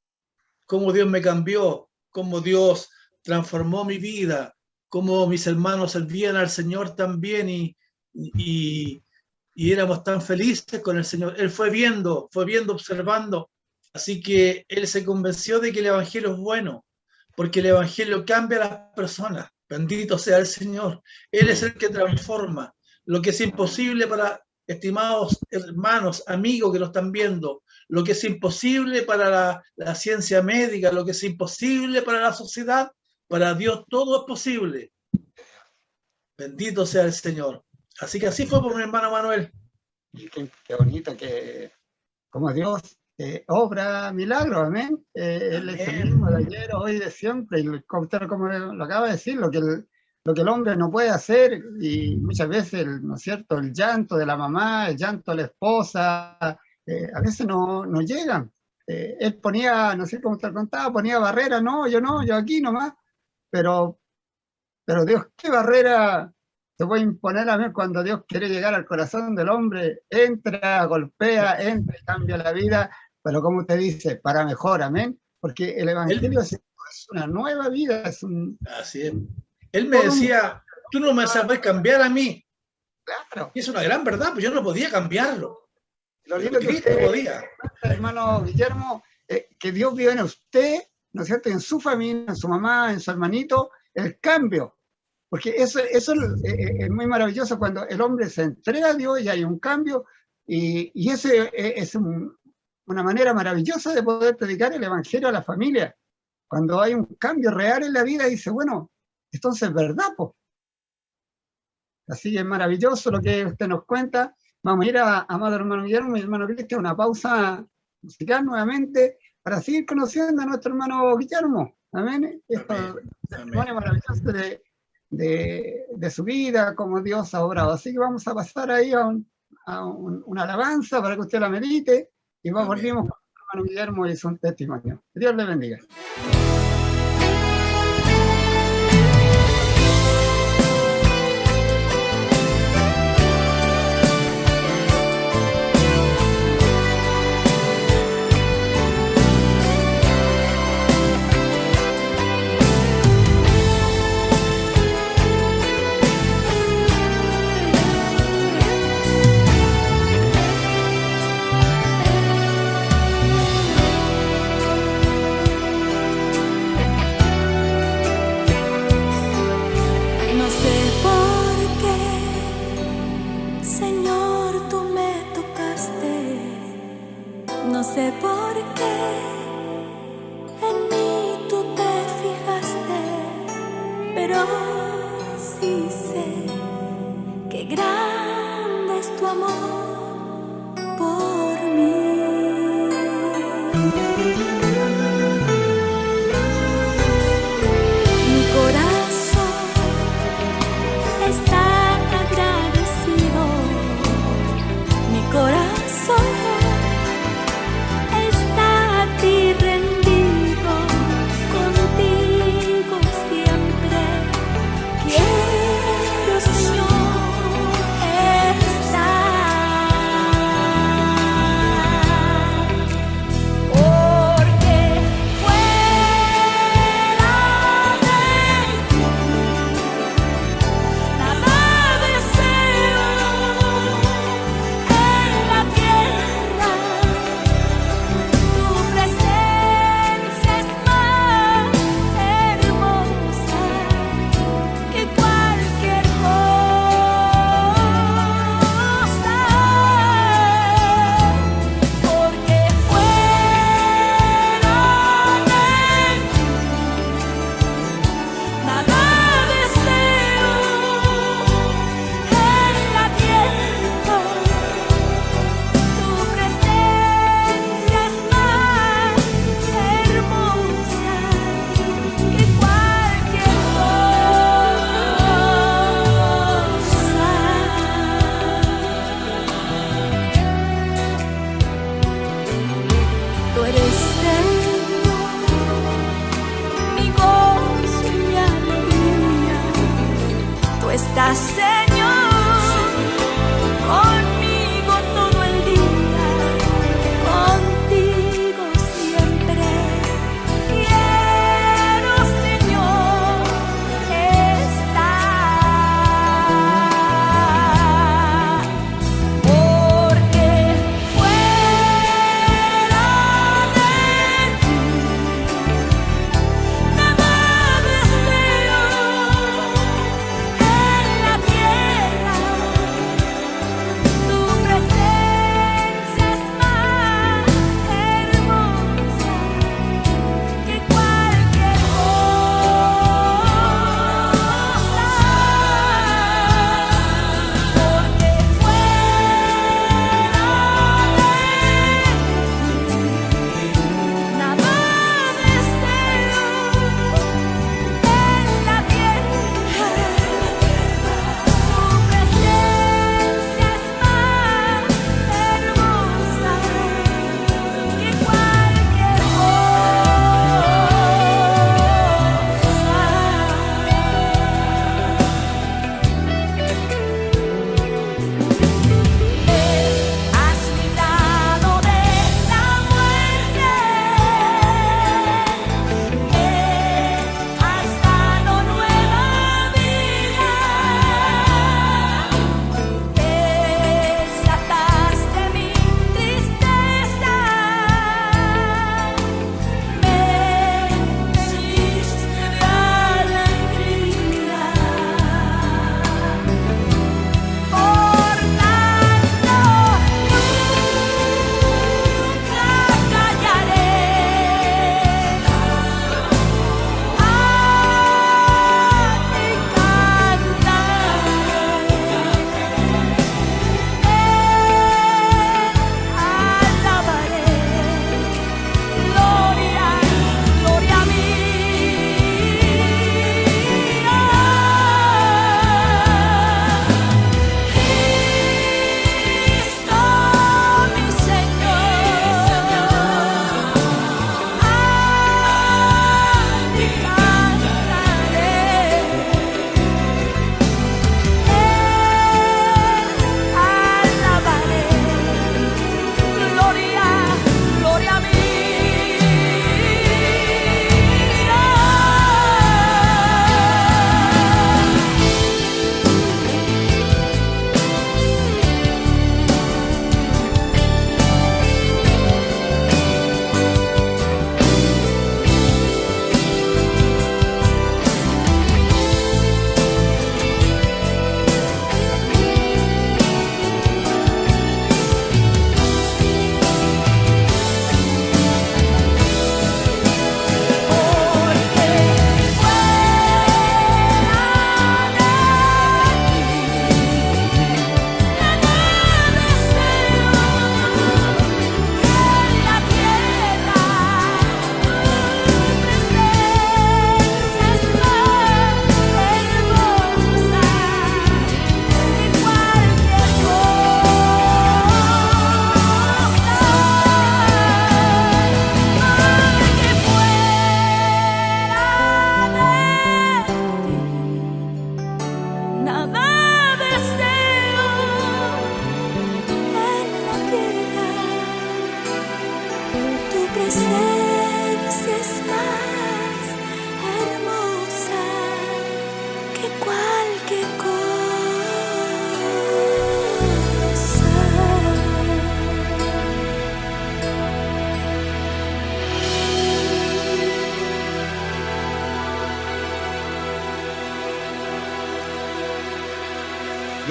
Cómo Dios me cambió, cómo Dios transformó mi vida, cómo mis hermanos servían al Señor también y éramos tan felices con el Señor. Él fue viendo, observando. Así que él se convenció de que el Evangelio es bueno. porque el Evangelio cambia a las personas. Bendito sea el Señor. Él es el que transforma lo que es imposible para, estimados hermanos, amigos que nos están viendo, lo que es imposible para la ciencia médica, lo que es imposible para la sociedad, para Dios todo es posible. Bendito sea el Señor. Así que así fue por mi hermano Manuel. Qué bonito que como Dios obra milagros, amén. Él es el mismo de ayer, hoy, de siempre, y como lo acaba de decir, lo que el hombre no puede hacer, y muchas veces, ¿no es cierto?, el llanto de la mamá, el llanto de la esposa, a veces no llegan. Él ponía, no sé cómo te lo contaba, ponía barreras, no, yo aquí nomás, pero Dios, ¿qué barrera se puede imponer a mí cuando Dios quiere llegar al corazón del hombre? Entra, golpea, entra y cambia la vida, pero como te dice, para mejor, amén, porque el Evangelio es una nueva vida, es un... Así es. Él me decía, tú no me sabes cambiar a mí. Claro. Y es una gran verdad, pues yo no podía cambiarlo. Lo lindo que Cristo usted, podía. hermano Guillermo, que Dios vio en usted, ¿no es cierto?, en su familia, en su mamá, en su hermanito, el cambio. Porque eso es muy maravilloso cuando el hombre se entrega a Dios y hay un cambio, y eso es una manera maravillosa de poder predicar el Evangelio a la familia. Cuando hay un cambio real en la vida, dice, bueno, entonces es verdad, pues. Así que es maravilloso lo que usted nos cuenta. Vamos a ir a amado hermano Guillermo y hermano Cristian, una pausa musical nuevamente para seguir conociendo a nuestro hermano Guillermo. Amén. Esto testimonio maravilloso de su vida, como Dios ha obrado. Así que vamos a pasar ahí a una alabanza para que usted la medite y volvimos con el hermano Guillermo y su testimonio. Que Dios le bendiga. No sé por qué en mí tú te fijaste, pero sí sé que grande es tu amor por mí. Mi corazón está agradecido, mi corazón rendido contigo siempre. Quiero, Señor, estar.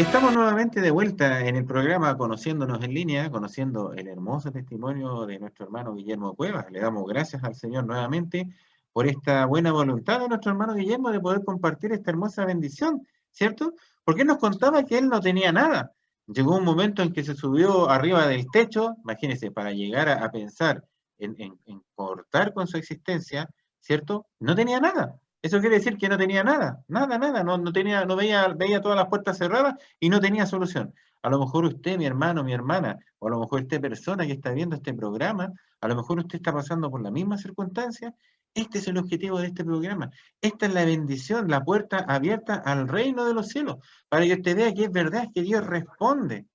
Estamos nuevamente de vuelta en el programa Conociéndonos en Línea, conociendo el hermoso testimonio de nuestro hermano Guillermo Cuevas. Le damos gracias al Señor nuevamente por esta buena voluntad de nuestro hermano Guillermo de poder compartir esta hermosa bendición, ¿cierto? Porque él nos contaba que él no tenía nada. Llegó un momento en que se subió arriba del techo, imagínense, para llegar a pensar en cortar con su existencia, ¿cierto? No tenía nada. Eso quiere decir que no tenía nada, nada, no tenía, veía todas las puertas cerradas y no tenía solución. A lo mejor usted, mi hermano, mi hermana, o a lo mejor esta persona que está viendo este programa, a lo mejor usted está pasando por la misma circunstancia. Este es el objetivo de este programa. Esta es la bendición, la puerta abierta al reino de los cielos, para que usted vea que es verdad, que Dios responde.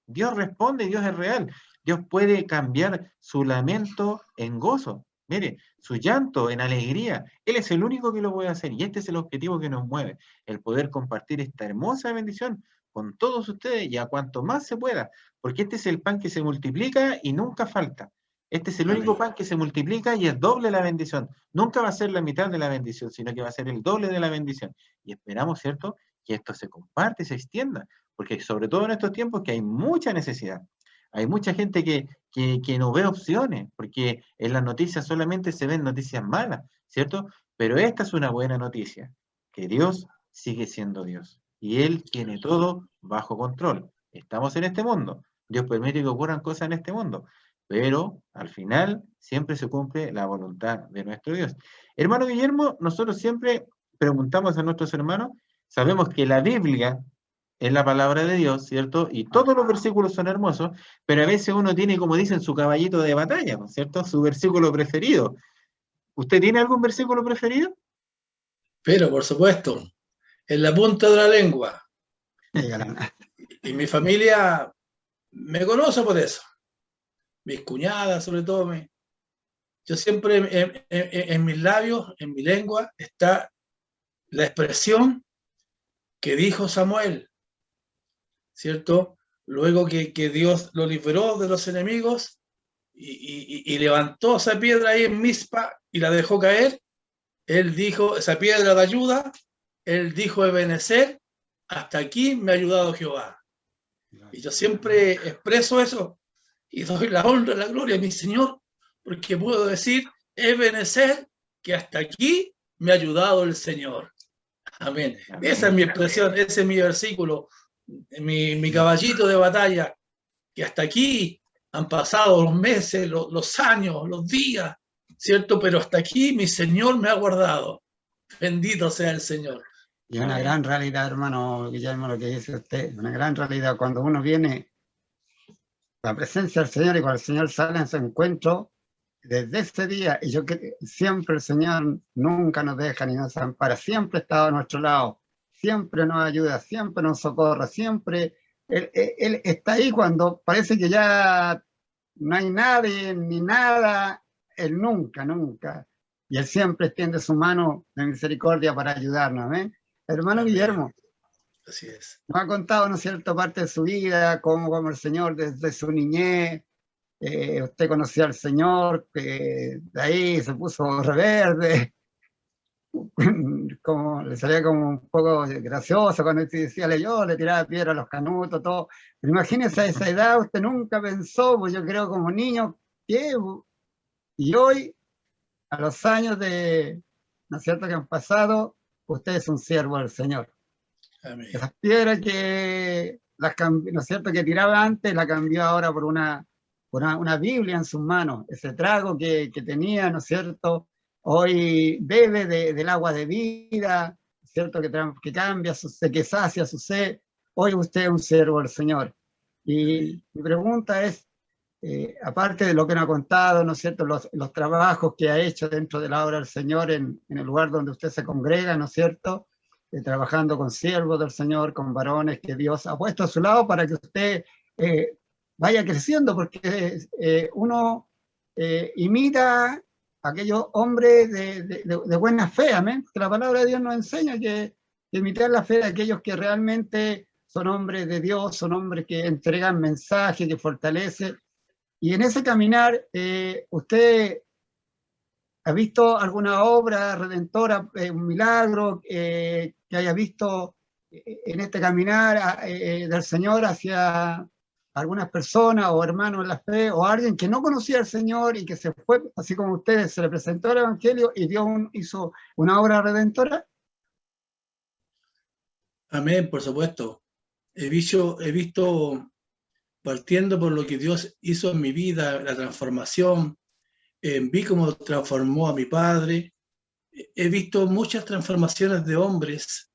Dios responde, Dios es real. Dios puede cambiar su lamento en gozo. Mire, su llanto en alegría. Él es el único que lo puede hacer. Y este es el objetivo que nos mueve. El poder compartir esta hermosa bendición con todos ustedes y a cuanto más se pueda. Porque este es el pan que se multiplica y nunca falta. Este es el único pan que se multiplica y es doble la bendición. Nunca va a ser la mitad de la bendición, sino que va a ser el doble de la bendición. Y esperamos, ¿cierto?, que esto se comparte y se extienda. Porque sobre todo en estos tiempos que hay mucha necesidad. Hay mucha gente que no ve opciones, porque en las noticias solamente se ven noticias malas, ¿cierto? Pero esta es una buena noticia, que Dios sigue siendo Dios. Y Él tiene todo bajo control. Estamos en este mundo. Dios permite que ocurran cosas en este mundo. Pero al final siempre se cumple la voluntad de nuestro Dios. Hermano Guillermo, nosotros siempre preguntamos a nuestros hermanos, sabemos que la Biblia es la palabra de Dios, ¿cierto? Y todos los versículos son hermosos, pero a veces uno tiene, como dicen, su caballito de batalla, ¿cierto? Su versículo preferido. ¿Usted tiene algún versículo preferido? Pero, por supuesto, en la punta de la lengua. Dígala. Y mi familia me conoce por eso. Mis cuñadas, sobre todo. Yo siempre, en mis labios, en mi lengua, está la expresión que dijo Samuel, ¿cierto? Luego que Dios lo liberó de los enemigos y levantó esa piedra ahí en Mizpa y la dejó caer, él dijo, esa piedra de ayuda, él dijo Ebenezer, hasta aquí me ha ayudado Jehová. Y yo siempre expreso eso y doy la honra y la gloria a mi Señor, porque puedo decir, Ebenezer, que hasta aquí me ha ayudado el Señor. Amén. Esa es mi expresión, ese es mi versículo, mi caballito de batalla, que hasta aquí han pasado los meses, los años, los días, ¿cierto? Pero hasta aquí mi Señor me ha guardado. Bendito sea el Señor. Y una gran realidad, hermano Guillermo, lo que dice usted, una gran realidad cuando uno viene a la presencia del Señor y cuando el Señor sale en su encuentro, desde ese día, y yo que siempre el Señor nunca nos deja ni nos ampara, siempre está a nuestro lado, siempre nos ayuda, siempre nos socorre, siempre Él está ahí cuando parece que ya no hay nadie ni nada, Él nunca, y Él siempre extiende su mano de misericordia para ayudarnos, ¿ven? Hermano Amén. Guillermo, Así es. nos ha contado, ¿no es cierto?, parte de su vida, cómo el Señor desde su niñez, usted conoció al Señor, que de ahí se puso reverde, como le salía como un poco gracioso cuando decía yo, le tiraba piedra a los canutos, todo. Pero imagínese a esa edad, usted nunca pensó, pues yo creo como niño, ¿qué? Y hoy, a los años ¿no es cierto?, que han pasado, usted es un siervo del Señor. Amén. Esas piedras que ¿no es cierto?, que tiraba antes, la cambió ahora por una Biblia en sus manos. Ese trago que tenía, ¿no es cierto?, hoy bebe del agua de vida, ¿cierto?, que cambia su sed, que sacia su sed. Hoy usted es un siervo del Señor. Y mi pregunta es, aparte de lo que nos ha contado, ¿no es cierto?, los trabajos que ha hecho dentro de la obra del Señor en el lugar donde usted se congrega, ¿no es cierto?, trabajando con siervos del Señor, con varones que Dios ha puesto a su lado para que usted vaya creciendo, porque uno imita a aquellos hombres de buena fe, amén, que la palabra de Dios nos enseña que imitar la fe de aquellos que realmente son hombres de Dios, son hombres que entregan mensajes, que fortalecen, y en ese caminar usted ¿ha visto alguna obra redentora, un milagro que haya visto en este caminar del Señor hacia algunas personas o hermanos en la fe o alguien que no conocía al Señor y que se fue, así como ustedes, se le presentó el Evangelio y Dios hizo una obra redentora? Amén, por supuesto. He visto, partiendo por lo que Dios hizo en mi vida, la transformación, vi cómo transformó a mi padre, he visto muchas transformaciones de hombres,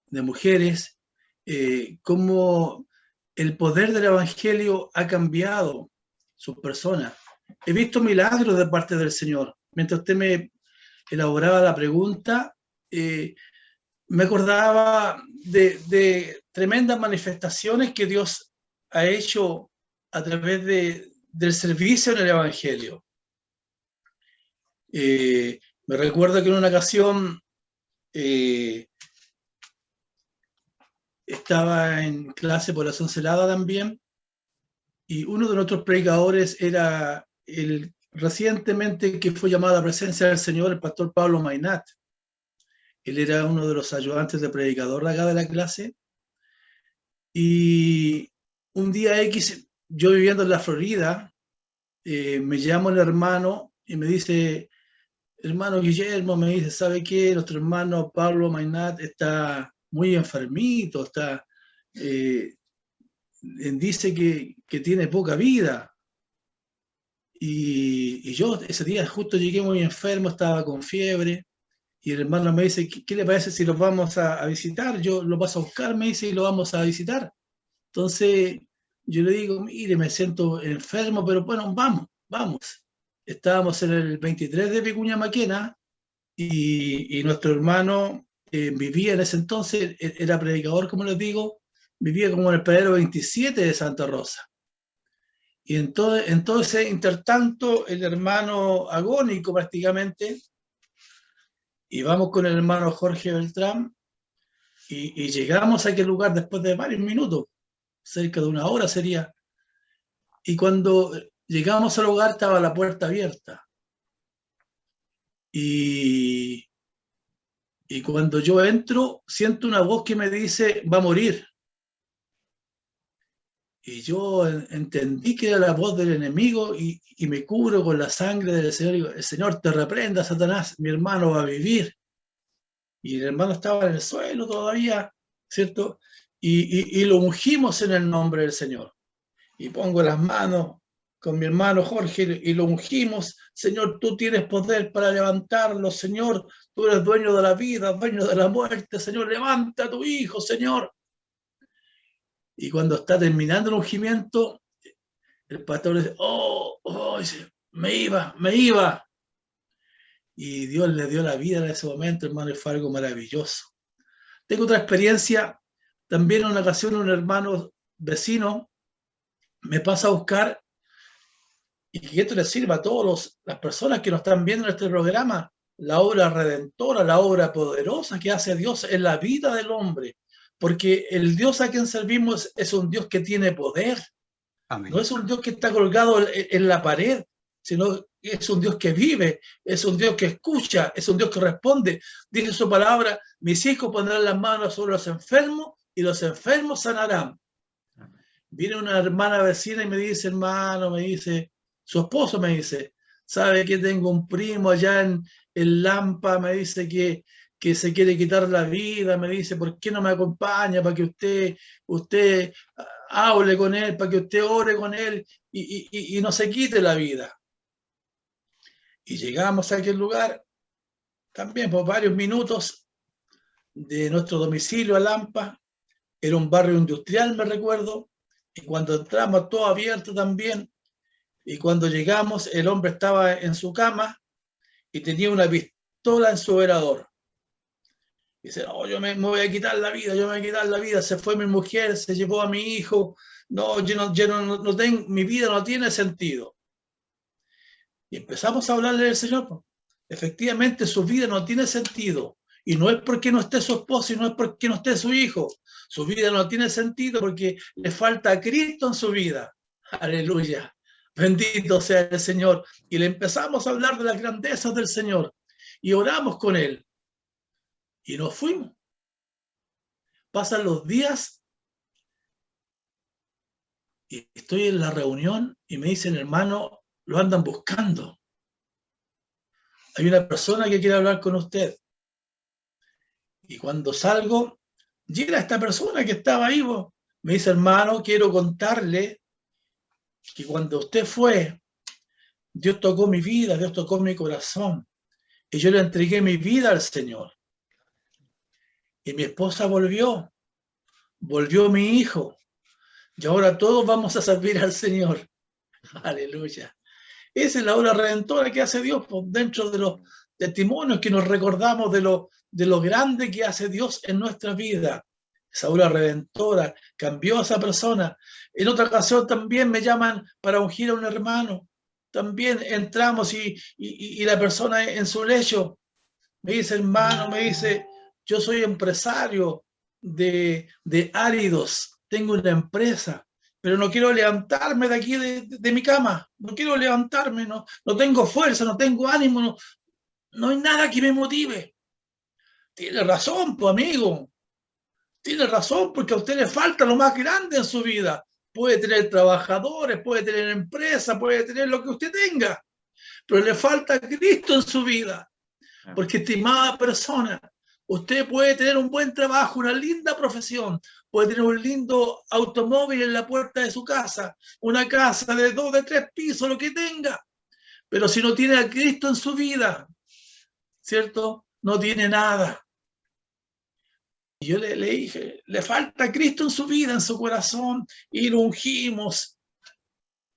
de mujeres, cómo el poder del Evangelio ha cambiado sus personas. He visto milagros de parte del Señor. Mientras usted me elaboraba la pregunta, me acordaba de tremendas manifestaciones que Dios ha hecho a través del servicio en el Evangelio. Me recuerdo que en una ocasión estaba en clase por la Soncelada también, y uno de nuestros predicadores era el recientemente que fue llamado a la presencia del Señor, el pastor Pablo Mainat. Él era uno de los ayudantes de predicador de acá de la clase, y un día X, yo viviendo en la Florida, me llama el hermano y me dice: hermano Guillermo, me dice, ¿sabe qué? Nuestro hermano Pablo Mainat está muy enfermito, dice que tiene poca vida. Y yo ese día justo llegué muy enfermo, estaba con fiebre, y el hermano me dice: ¿qué le parece si los vamos a visitar? Yo lo paso a buscar, me dice, y lo vamos a visitar. Entonces yo le digo: mire, me siento enfermo, pero bueno, vamos. Estábamos en el 23 de Vicuña Maquena, y nuestro hermano vivía en ese entonces, era predicador, como les digo, vivía como en el paradero 27 de Santa Rosa. Y entonces, intertanto, el hermano agónico prácticamente, y vamos con el hermano Jorge Beltrán, y llegamos a aquel lugar después de varios minutos, cerca de una hora sería, y cuando llegamos al lugar estaba la puerta abierta. Y cuando yo entro, siento una voz que me dice: va a morir. Y yo entendí que era la voz del enemigo, y me cubro con la sangre del Señor. Y digo: el Señor te reprenda, Satanás, mi hermano va a vivir. Y el hermano estaba en el suelo todavía, ¿cierto? Y lo ungimos en el nombre del Señor. Y pongo las manos con mi hermano Jorge y lo ungimos. Señor, tú tienes poder para levantarlo, Señor. Tú eres dueño de la vida, dueño de la muerte, Señor. Levanta a tu hijo, Señor. Y cuando está terminando el ungimiento, el pastor dice: dice, me iba. Y Dios le dio la vida en ese momento, hermano, y fue algo maravilloso. Tengo otra experiencia. También en una ocasión un hermano vecino me pasa a buscar, y que esto les sirva a todas las personas que nos están viendo en este programa, la obra redentora, la obra poderosa que hace Dios en la vida del hombre, porque el Dios a quien servimos es un Dios que tiene poder. Amén. No es un Dios que está colgado en la pared, sino es un Dios que vive, es un Dios que escucha, es un Dios que responde. Dice su palabra: mis hijos pondrán las manos sobre los enfermos y los enfermos sanarán. Viene una hermana vecina y me dice: hermano, me dice, su esposo me dice, ¿sabe que tengo un primo allá en Lampa? Me dice que se quiere quitar la vida. Me dice: ¿por qué no me acompaña para que usted hable con él, para que usted ore con él y no se quite la vida? Y llegamos a aquel lugar también por varios minutos de nuestro domicilio a Lampa. Era un barrio industrial, me recuerdo, y cuando entramos todo abierto también, y cuando llegamos el hombre estaba en su cama y tenía una pistola en su velador. Dice: no, yo me voy a quitar la vida, se fue mi mujer, se llevó a mi hijo, no, yo no tengo, mi vida no tiene sentido. Y empezamos a hablarle del Señor. Efectivamente, su vida no tiene sentido, y no es porque no esté su esposo, y no es porque no esté su hijo. Su vida no tiene sentido porque le falta a Cristo en su vida. Aleluya. Bendito sea el Señor. Y le empezamos a hablar de las grandezas del Señor, y oramos con él. Y nos fuimos. pasan los días y estoy en la reunión y me dicen, hermano, lo andan buscando. Hay una persona que quiere hablar con usted. Y cuando salgo, llega esta persona que estaba ahí, me dice, hermano, quiero contarle que cuando usted fue, Dios tocó mi vida, Dios tocó mi corazón, y yo le entregué mi vida al Señor. Y mi esposa volvió mi hijo, y ahora todos vamos a servir al Señor. Aleluya. Esa es la obra redentora que hace Dios, dentro de los testimonios que nos recordamos de lo grande que hace Dios en nuestra vida. Esa obra redentora cambió a esa persona. En otra ocasión también me llaman para ungir a un hermano. También entramos y la persona en su lecho me dice, hermano, me dice, yo soy empresario de áridos, tengo una empresa, pero no quiero levantarme de aquí de mi cama, no quiero levantarme, no tengo fuerza, no tengo ánimo, no hay nada que me motive. Tiene razón, tu amigo, tiene razón, porque a usted le falta lo más grande en su vida. Puede tener trabajadores, puede tener empresa, puede tener lo que usted tenga, pero le falta Cristo en su vida. Porque, estimada persona, usted puede tener un buen trabajo, una linda profesión, puede tener un lindo automóvil en la puerta de su casa, una casa de 2, de 3 pisos, lo que tenga, pero si no tiene a Cristo en su vida, ¿cierto? No tiene nada. Y yo le dije, le falta Cristo en su vida, en su corazón, y lo ungimos,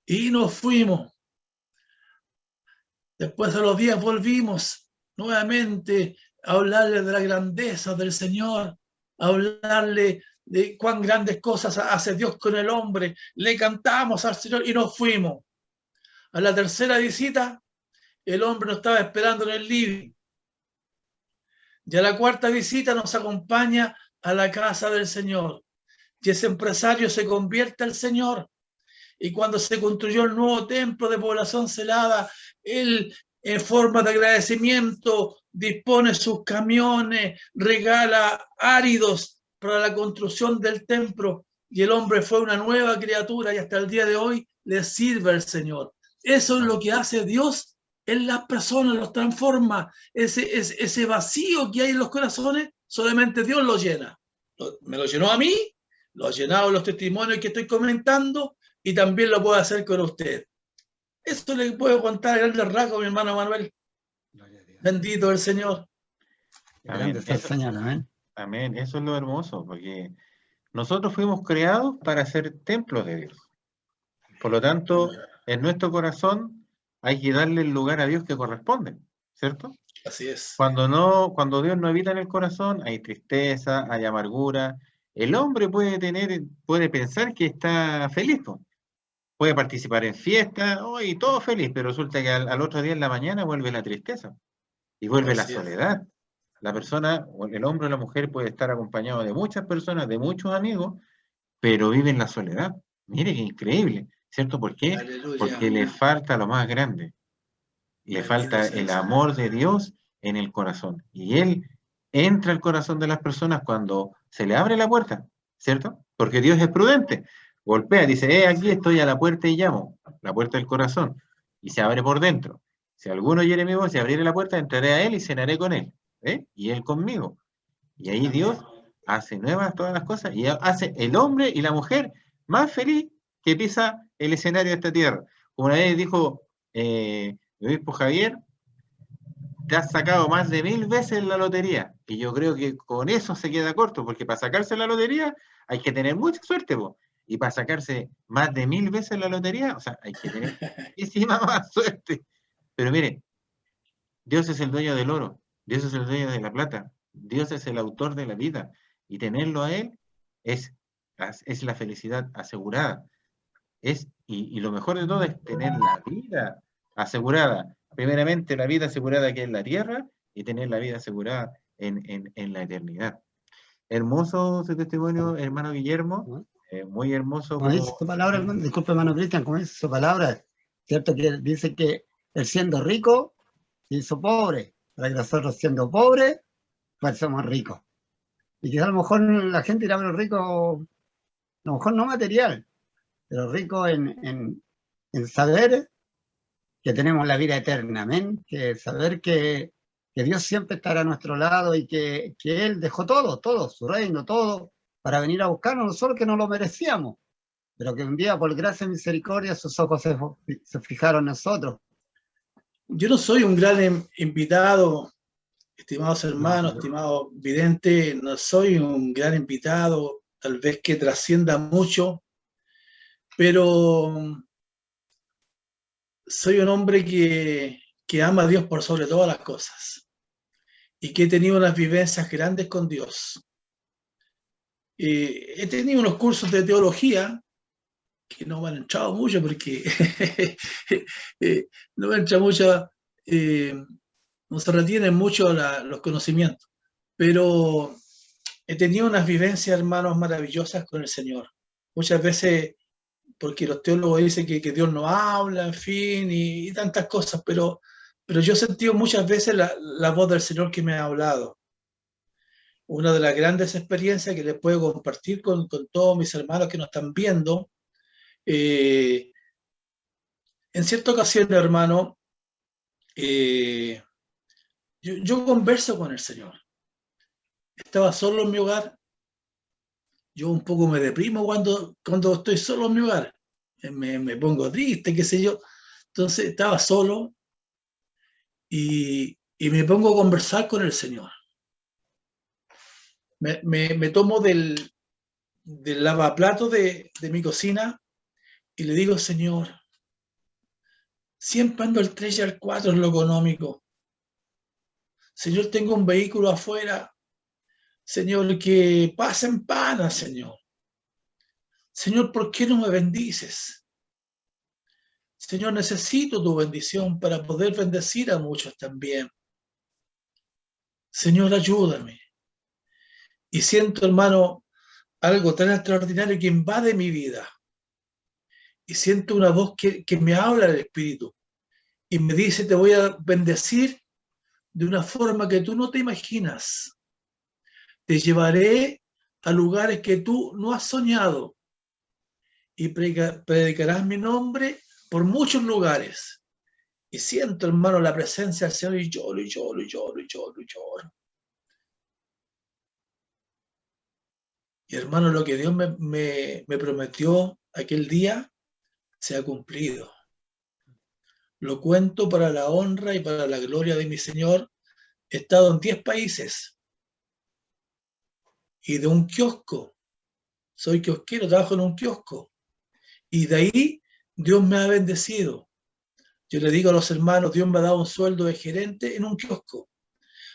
y nos fuimos. Después de los días volvimos nuevamente a hablarle de la grandeza del Señor, a hablarle de cuán grandes cosas hace Dios con el hombre. Le cantamos al Señor y nos fuimos. A la tercera visita, el hombre nos estaba esperando en el living. Y a la cuarta visita nos acompaña a la casa del Señor. Y ese empresario se convierte al Señor. Y cuando se construyó el nuevo templo de Población Celada, él, en forma de agradecimiento, dispone sus camiones, regala áridos para la construcción del templo. Y el hombre fue una nueva criatura y hasta el día de hoy le sirve al Señor. Eso es lo que hace Dios en las personas, los transforma. Ese vacío que hay en los corazones, solamente Dios lo llena. Me lo llenó a mí, lo ha llenado los testimonios que estoy comentando, y también lo puedo hacer con usted. Esto le puedo contar a grandes rasgos, mi hermano Manuel. Bendito el Señor. Amén. Grande sea el Señor, amén. Amén. Eso es lo hermoso, porque nosotros fuimos creados para ser templos de Dios. Por lo tanto, en nuestro corazón hay que darle el lugar a Dios que corresponde, ¿cierto? Así es. Cuando Dios no habita en el corazón, hay tristeza, hay amargura. El hombre puede pensar que está feliz, puede participar en fiestas, y todo feliz, pero resulta que al otro día en la mañana vuelve la tristeza y vuelve la soledad. La persona, el hombre o la mujer puede estar acompañado de muchas personas, de muchos amigos, pero vive en la soledad. Mire qué increíble, ¿cierto? ¿Por qué? Aleluya. Porque le falta lo más grande. Le falta el amor de Dios en el corazón. Y Él entra al corazón de las personas cuando se le abre la puerta, ¿cierto? Porque Dios es prudente. Golpea, dice, aquí estoy a la puerta y llamo, la puerta del corazón, y se abre por dentro. Si alguno oyere mi voz y abriere la puerta, entraré a Él y cenaré con Él, y Él conmigo. Y ahí Dios hace nuevas todas las cosas, y hace el hombre y la mujer más feliz que pisa el escenario de esta tierra. Como una vez dijo el obispo Javier, te has sacado más de 1000 veces la lotería, y yo creo que con eso se queda corto, porque para sacarse la lotería hay que tener mucha suerte, y para sacarse más de 1000 veces la lotería, o sea, hay que tener muchísima más suerte. Pero mire, Dios es el dueño del oro, Dios es el dueño de la plata, Dios es el autor de la vida, y tenerlo a Él es la felicidad asegurada. Y lo mejor de todo es tener la vida asegurada. Primeramente la vida asegurada aquí en la tierra, y tener la vida asegurada en la eternidad. Hermoso su testimonio, hermano Guillermo. Muy hermoso. Como dice su palabra, disculpe, hermano Cristian, como dice su palabra, ¿cierto? Que dice que él siendo rico se hizo pobre, para que nosotros siendo pobres, pues somos ricos. Y que a lo mejor la gente dirá, pero rico, a lo mejor no material, pero rico en saber que tenemos la vida eterna, amén, que saber que Dios siempre estará a nuestro lado y que Él dejó todo, su reino, todo, para venir a buscarnos, nosotros que no lo merecíamos, pero que un día por gracia y misericordia sus ojos se fijaron en nosotros. Yo no soy un gran invitado, estimados hermanos, No, estimado vidente, no soy un gran invitado, tal vez que trascienda mucho, pero soy un hombre que ama a Dios por sobre todas las cosas y que he tenido unas vivencias grandes con Dios. He tenido unos cursos de teología que no me han entrado mucho porque no me entra mucho, no se retienen mucho los conocimientos, pero he tenido unas vivencias, hermanos, maravillosas con el Señor. Muchas veces, porque los teólogos dicen que Dios no habla, en fin, y tantas cosas, pero yo he sentido muchas veces la voz del Señor que me ha hablado. Una de las grandes experiencias que les puedo compartir con todos mis hermanos que nos están viendo, en cierta ocasión, hermano, yo converso con el Señor. Estaba solo en mi hogar. Yo un poco me deprimo cuando estoy solo en mi hogar. Me pongo triste, qué sé yo. Entonces estaba solo y me pongo a conversar con el Señor. Me tomo del lavaplato de mi cocina y le digo, Señor, siempre ando al 3 y al 4 en lo económico. Señor, tengo un vehículo afuera. Señor, que pasen panas, Señor. Señor, ¿por qué no me bendices? Señor, necesito tu bendición para poder bendecir a muchos también. Señor, ayúdame. Y siento, hermano, algo tan extraordinario que invade mi vida. Y siento una voz que me habla del Espíritu. Y me dice, te voy a bendecir de una forma que tú no te imaginas. Te llevaré a lugares que tú no has soñado. Y predicarás mi nombre por muchos lugares. Y siento, hermano, la presencia del Señor y lloro, y lloro, y lloro, y lloro, y lloro. Y hermano, lo que Dios me prometió aquel día se ha cumplido. Lo cuento para la honra y para la gloria de mi Señor. He estado en 10 países. Y de un kiosco. Soy kiosquero, trabajo en un kiosco. Y de ahí Dios me ha bendecido. Yo le digo a los hermanos, Dios me ha dado un sueldo de gerente en un kiosco,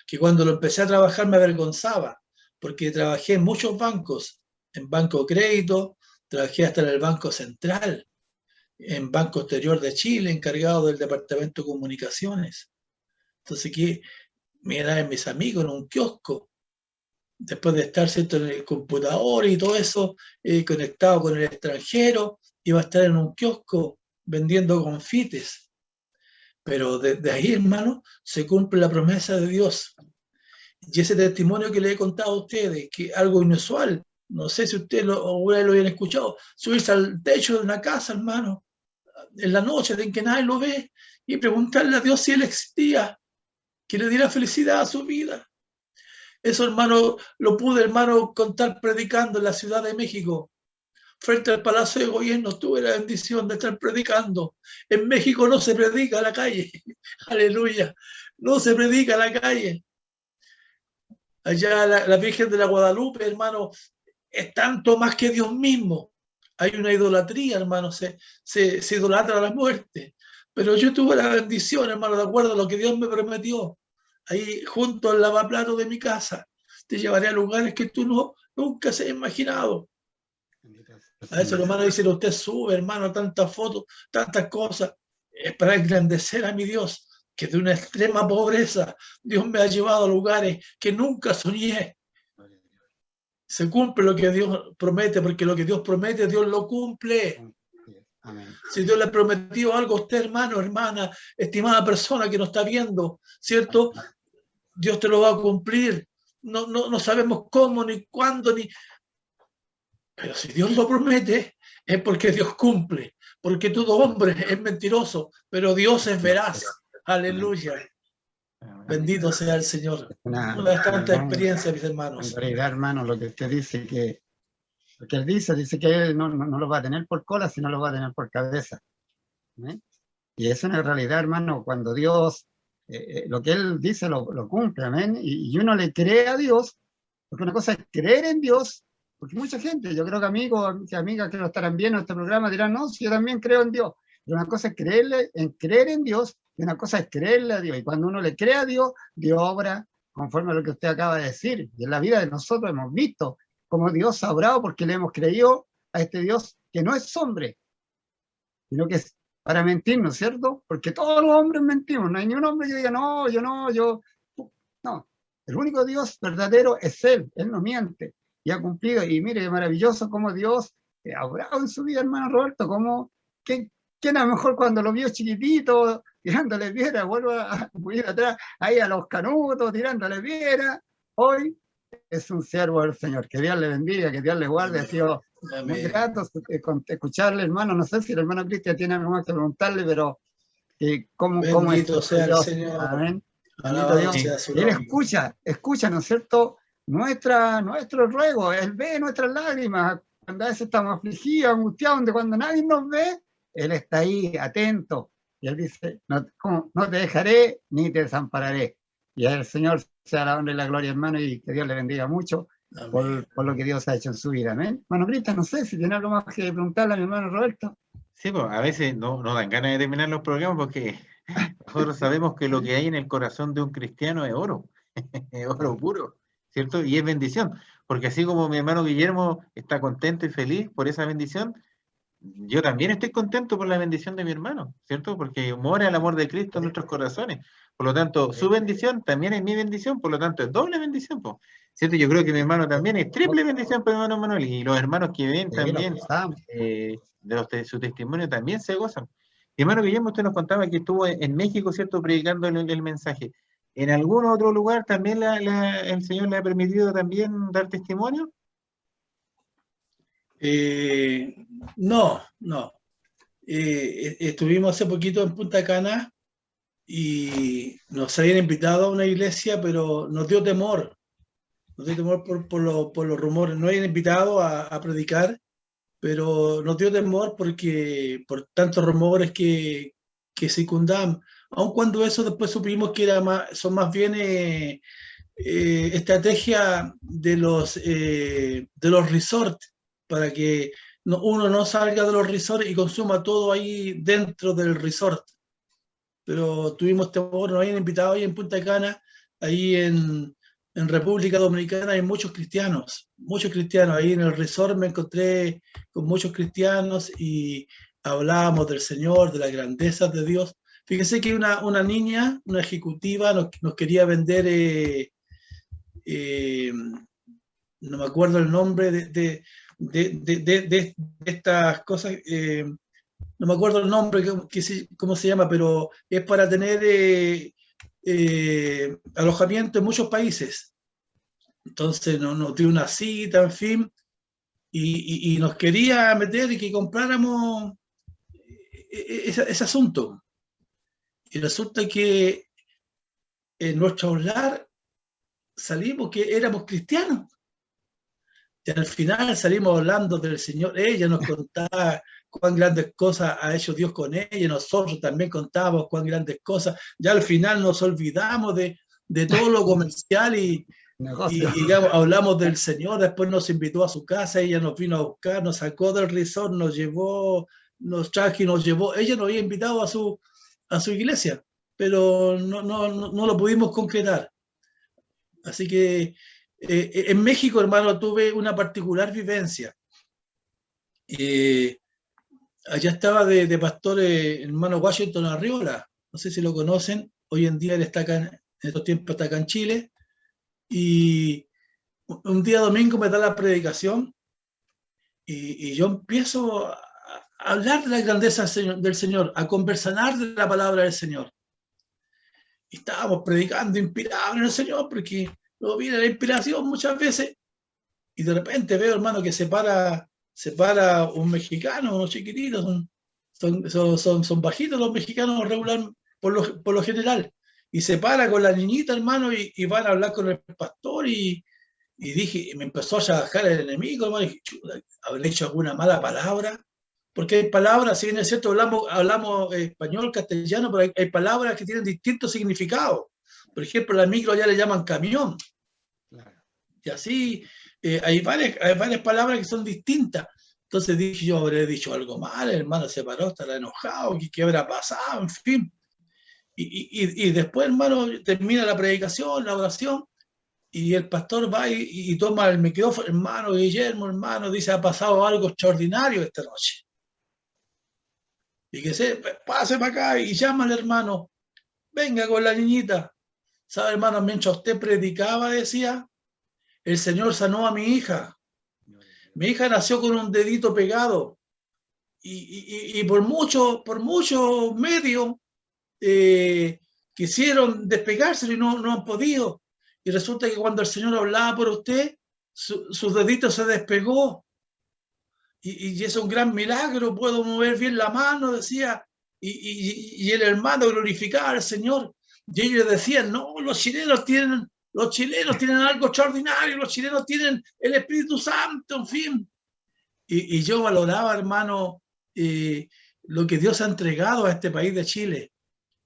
que cuando lo empecé a trabajar me avergonzaba, porque trabajé en muchos bancos, en Banco Crédito, trabajé hasta en el Banco Central, en Banco Exterior de Chile, encargado del Departamento de Comunicaciones. Entonces, que miran mis amigos en un kiosco, después de estar ¿cierto? En el computador y todo eso, conectado con el extranjero, iba a estar en un kiosco vendiendo confites. Pero desde ahí, hermano, se cumple la promesa de Dios. Y ese testimonio que le he contado a ustedes, que algo inusual, no sé si ustedes lo habían escuchado, subirse al techo de una casa, hermano, en la noche en que nadie lo ve, y preguntarle a Dios si Él existía, que le diera felicidad a su vida. Eso, hermano, lo pude, hermano, contar predicando en la Ciudad de México. Frente al Palacio de Gobierno tuve la bendición de estar predicando. En México no se predica a la calle. Aleluya. No se predica a la calle. Allá la Virgen de la Guadalupe, hermano, es tanto más que Dios mismo. Hay una idolatría, hermano. Se idolatra a la muerte. Pero yo tuve la bendición, hermano, de acuerdo a lo que Dios me prometió. Ahí junto al lavaplato de mi casa. Te llevaré a lugares que tú nunca se has imaginado. A eso, hermano, dicen, usted sube, hermano, tantas fotos, tantas cosas. Es para engrandecer a mi Dios, que de una extrema pobreza, Dios me ha llevado a lugares que nunca soñé. Se cumple lo que Dios promete, porque lo que Dios promete, Dios lo cumple. Amén. Si Dios le prometió algo a usted, hermano, hermana, estimada persona que nos está viendo, ¿cierto? Dios te lo va a cumplir. no sabemos cómo, ni cuándo, ni... Pero si Dios lo promete, es porque Dios cumple, porque todo hombre es mentiroso, pero Dios es veraz. Aleluya. Bendito sea el Señor. Una de tantas experiencias, mis hermanos. En realidad, hermano, lo que usted dice, lo que él dice que él no lo va a tener por cola, sino lo va a tener por cabeza. ¿Eh? Y eso es una realidad, hermano, cuando Dios, lo que él dice lo cumple, amén. Y uno le cree a Dios, porque una cosa es creer en Dios, porque mucha gente, yo creo que amigos y amigas que no estarán viendo este programa dirán, no, si yo también creo en Dios. Pero una cosa es creer en Dios, y una cosa es creerle a Dios. Y cuando uno le cree a Dios, Dios obra conforme a lo que usted acaba de decir. Y en la vida de nosotros hemos visto cómo Dios ha obrado porque le hemos creído a este Dios que no es hombre, sino que es para mentir, ¿no es cierto? Porque todos los hombres mentimos, no hay ni un hombre que diga, no, yo no, yo... No, el único Dios verdadero es Él no miente, y ha cumplido. Y mire, qué maravilloso cómo Dios ha obrado en su vida, hermano Roberto, como... ¿Quién a lo mejor cuando lo vio chiquitito, tirándole piedra, vuelvo a ir atrás, ahí a los canutos, tirándole piedra? Hoy es un siervo del Señor. Que Dios le bendiga, que Dios le guarde. Ha sido muy grato escucharle, hermano. No sé si el hermano Cristian tiene algo más que preguntarle, pero ¿cómo Bendito sea Dios? el Señor. Amén. Bendito Dios. Él escucha, ¿no es cierto? Nuestro ruego. Él ve nuestras lágrimas. Cuando a veces estamos afligidos, angustiados, donde cuando nadie nos ve, Él está ahí, atento. Y Él dice, no te dejaré ni te desampararé. Y al Señor sea la honra y la gloria, hermano, y que Dios le bendiga mucho por lo que Dios ha hecho en su vida. Amén. Hermano Cristian, no sé si tiene algo más que preguntarle a mi hermano Roberto. Sí, pues a veces no dan ganas de terminar los programas porque nosotros sabemos que lo que hay en el corazón de un cristiano es oro, es oro puro, ¿cierto? Y es bendición, porque así como mi hermano Guillermo está contento y feliz por esa bendición, yo también estoy contento por la bendición de mi hermano, ¿cierto? Porque mora el amor de Cristo en nuestros corazones. Por lo tanto, su bendición también es mi bendición, por lo tanto, es doble bendición, ¿cierto? Yo creo que mi hermano también es triple bendición para mi hermano Manuel, y los hermanos que ven también de su testimonio también se gozan. Mi hermano Guillermo, usted nos contaba que estuvo en México, ¿cierto?, predicando el mensaje. ¿En algún otro lugar también el Señor le ha permitido también dar testimonio? No. Estuvimos hace poquito en Punta Cana y nos habían invitado a una iglesia, pero nos dio temor. Nos dio temor por los rumores. Nos habían invitado a predicar, pero nos dio temor porque por tantos rumores que circundaban. Aun cuando eso después supimos que son más bien estrategia de los resorts, para que uno no salga de los resorts y consuma todo ahí dentro del resort. Pero tuvimos temor, nos habían invitado ahí en Punta Cana, ahí en República Dominicana hay muchos cristianos. Ahí en el resort me encontré con muchos cristianos y hablábamos del Señor, de las grandezas de Dios. Fíjese que una niña, una ejecutiva, nos quería vender, no me acuerdo el nombre de estas cosas, no me acuerdo el nombre, cómo se llama, pero es para tener alojamiento en muchos países. Entonces nos dio una cita, en fin, y nos quería meter y que compráramos ese asunto. Y resulta que en nuestro hablar salimos que éramos cristianos. Y al final salimos hablando del Señor. Ella nos contaba cuán grandes cosas ha hecho Dios con ella. Nosotros también contábamos cuán grandes cosas. Ya al final nos olvidamos de todo lo comercial y digamos, hablamos del Señor. Después nos invitó a su casa. Ella nos vino a buscar, nos sacó del resort, nos llevó, nos trajo y nos llevó. Ella nos había invitado a su iglesia, pero no lo pudimos concretar. Así que en México, hermano, tuve una particular vivencia. Allá estaba de pastor hermano Washington Arriola, no sé si lo conocen, hoy en día él está acá, en estos tiempos está acá en Chile, y un día domingo me da la predicación y yo empiezo a hablar de la grandeza del Señor, a conversar de la palabra del Señor. Y estábamos predicando inspirados en el Señor, porque luego viene la inspiración muchas veces, y de repente veo, hermano, que se para un mexicano, unos chiquititos, son bajitos los mexicanos regular, por lo general, y se para con la niñita, hermano, y van a hablar con el pastor, y dije, me empezó a trabajar el enemigo, hermano, y dije, chuta, ¿habré hecho alguna mala palabra? Porque hay palabras, si bien es cierto, hablamos español, castellano, pero hay palabras que tienen distintos significados. Por ejemplo, la micro ya le llaman camión. Claro. Y así hay varias palabras que son distintas. Entonces dije, yo habré dicho algo mal, el hermano se paró, estará enojado, ¿qué habrá pasado? En fin. Y después, hermano, termina la predicación, la oración, y el pastor va y toma el micrófono, hermano Guillermo, hermano, dice, ha pasado algo extraordinario esta noche. Y que se pase para acá y llama al hermano, venga con la niñita. ¿Sabe, hermano? Mientras usted predicaba, decía, el Señor sanó a mi hija. Mi hija nació con un dedito pegado. Y por muchos medios quisieron despegárselo y no han podido. Y resulta que cuando el Señor hablaba por usted, sus deditos se despegó. Y es un gran milagro, puedo mover bien la mano, decía. Y el hermano glorificaba al Señor. Y ellos decían, no, los chilenos tienen algo extraordinario, los chilenos tienen el Espíritu Santo, en fin. Y yo valoraba, hermano, lo que Dios ha entregado a este país de Chile.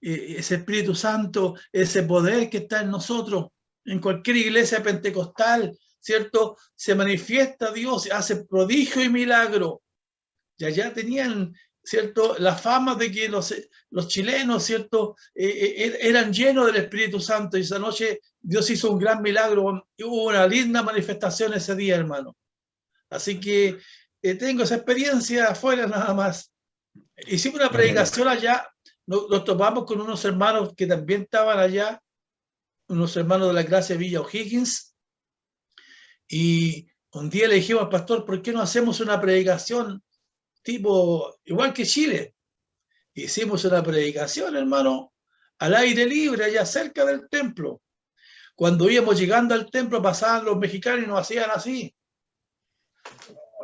Ese Espíritu Santo, ese poder que está en nosotros, en cualquier iglesia pentecostal, ¿cierto? Se manifiesta Dios, hace prodigio y milagro. Y allá tenían, ¿cierto?, la fama de que los chilenos, ¿cierto?, eran llenos del Espíritu Santo. Y esa noche Dios hizo un gran milagro y hubo una linda manifestación ese día, hermano. Así que tengo esa experiencia afuera nada más. Hicimos una predicación allá, nos topamos con unos hermanos que también estaban allá, unos hermanos de la Gracia Villa O'Higgins, y un día le dijimos al pastor, ¿por qué no hacemos una predicación tipo, igual que Chile? Hicimos una predicación, hermano, al aire libre, allá cerca del templo. Cuando íbamos llegando al templo, pasaban los mexicanos y nos hacían así.